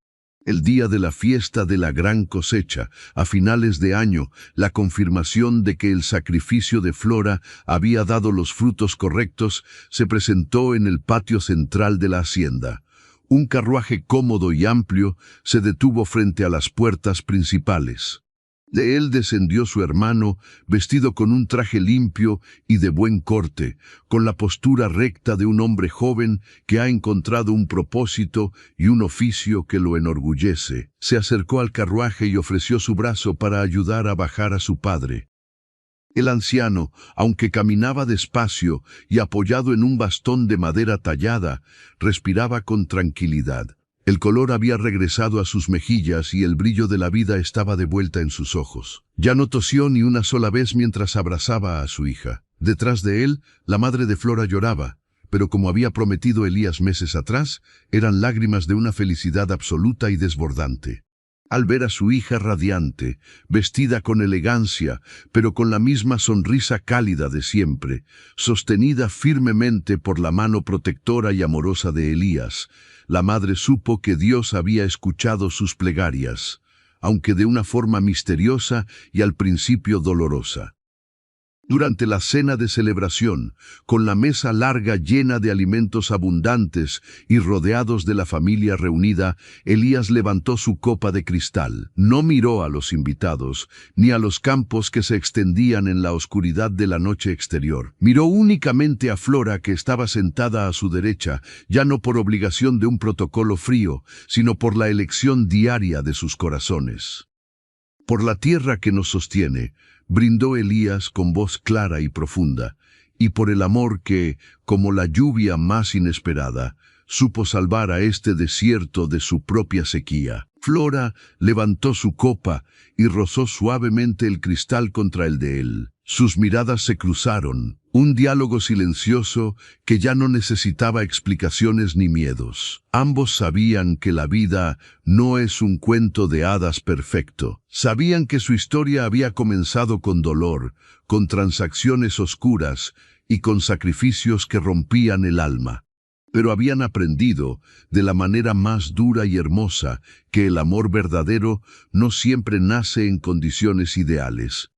El día de la fiesta de la gran cosecha, a finales de año, la confirmación de que el sacrificio de Flora había dado los frutos correctos se presentó en el patio central de la hacienda. Un carruaje cómodo y amplio se detuvo frente a las puertas principales. De él descendió su hermano, vestido con un traje limpio y de buen corte, con la postura recta de un hombre joven que ha encontrado un propósito y un oficio que lo enorgullece. Se acercó al carruaje y ofreció su brazo para ayudar a bajar a su padre. El anciano, aunque caminaba despacio y apoyado en un bastón de madera tallada, respiraba con tranquilidad. El color había regresado a sus mejillas y el brillo de la vida estaba de vuelta en sus ojos. Ya no tosió ni una sola vez mientras abrazaba a su hija. Detrás de él, la madre de Flora lloraba, pero como había prometido Elías meses atrás, eran lágrimas de una felicidad absoluta y desbordante. Al ver a su hija radiante, vestida con elegancia, pero con la misma sonrisa cálida de siempre, sostenida firmemente por la mano protectora y amorosa de Elías, la madre supo que Dios había escuchado sus plegarias, aunque de una forma misteriosa y al principio dolorosa. Durante la cena de celebración, con la mesa larga llena de alimentos abundantes y rodeados de la familia reunida, Elías levantó su copa de cristal. No miró a los invitados, ni a los campos que se extendían en la oscuridad de la noche exterior. Miró únicamente a Flora, que estaba sentada a su derecha, ya no por obligación de un protocolo frío, sino por la elección diaria de sus corazones. Por la tierra que nos sostiene, brindó Elías con voz clara y profunda, y por el amor que, como la lluvia más inesperada, supo salvar a este desierto de su propia sequía. Flora levantó su copa y rozó suavemente el cristal contra el de él. Sus miradas se cruzaron, un diálogo silencioso que ya no necesitaba explicaciones ni miedos. Ambos sabían que la vida no es un cuento de hadas perfecto. Sabían que su historia había comenzado con dolor, con transacciones oscuras y con sacrificios que rompían el alma. Pero habían aprendido, de la manera más dura y hermosa, que el amor verdadero no siempre nace en condiciones ideales.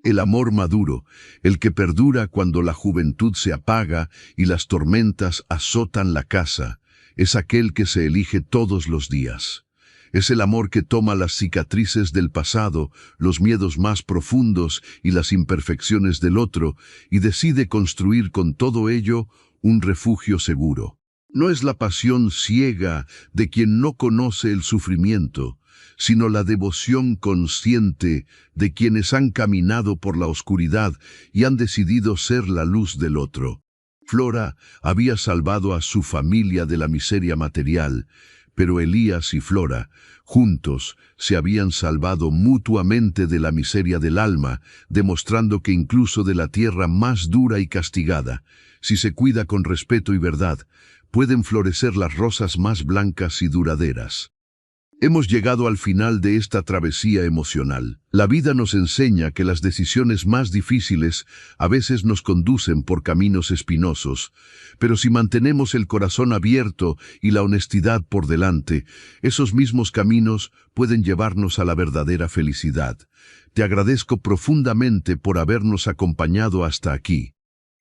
El amor maduro, el que perdura cuando la juventud se apaga y las tormentas azotan la casa, es aquel que se elige todos los días. Es el amor que toma las cicatrices del pasado, los miedos más profundos y las imperfecciones del otro, y decide construir con todo ello un refugio seguro. No es la pasión ciega de quien no conoce el sufrimiento, sino la devoción consciente de quienes han caminado por la oscuridad y han decidido ser la luz del otro. Flora había salvado a su familia de la miseria material, pero Elías y Flora, juntos, se habían salvado mutuamente de la miseria del alma, demostrando que incluso de la tierra más dura y castigada, si se cuida con respeto y verdad, pueden florecer las rosas más blancas y duraderas. Hemos llegado al final de esta travesía emocional. La vida nos enseña que las decisiones más difíciles a veces nos conducen por caminos espinosos, pero si mantenemos el corazón abierto y la honestidad por delante, esos mismos caminos pueden llevarnos a la verdadera felicidad. Te agradezco profundamente por habernos acompañado hasta aquí.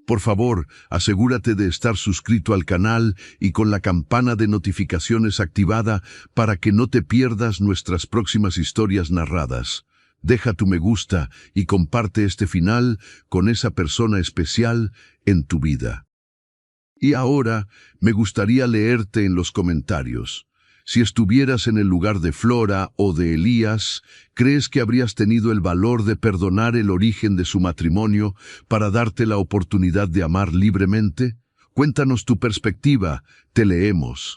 Por favor, asegúrate de estar suscrito al canal y con la campana de notificaciones activada para que no te pierdas nuestras próximas historias narradas. Deja tu me gusta y comparte este final con esa persona especial en tu vida. Y ahora, me gustaría leerte en los comentarios. Si estuvieras en el lugar de Flora o de Elías, ¿crees que habrías tenido el valor de perdonar el origen de su matrimonio para darte la oportunidad de amar libremente? Cuéntanos tu perspectiva, te leemos.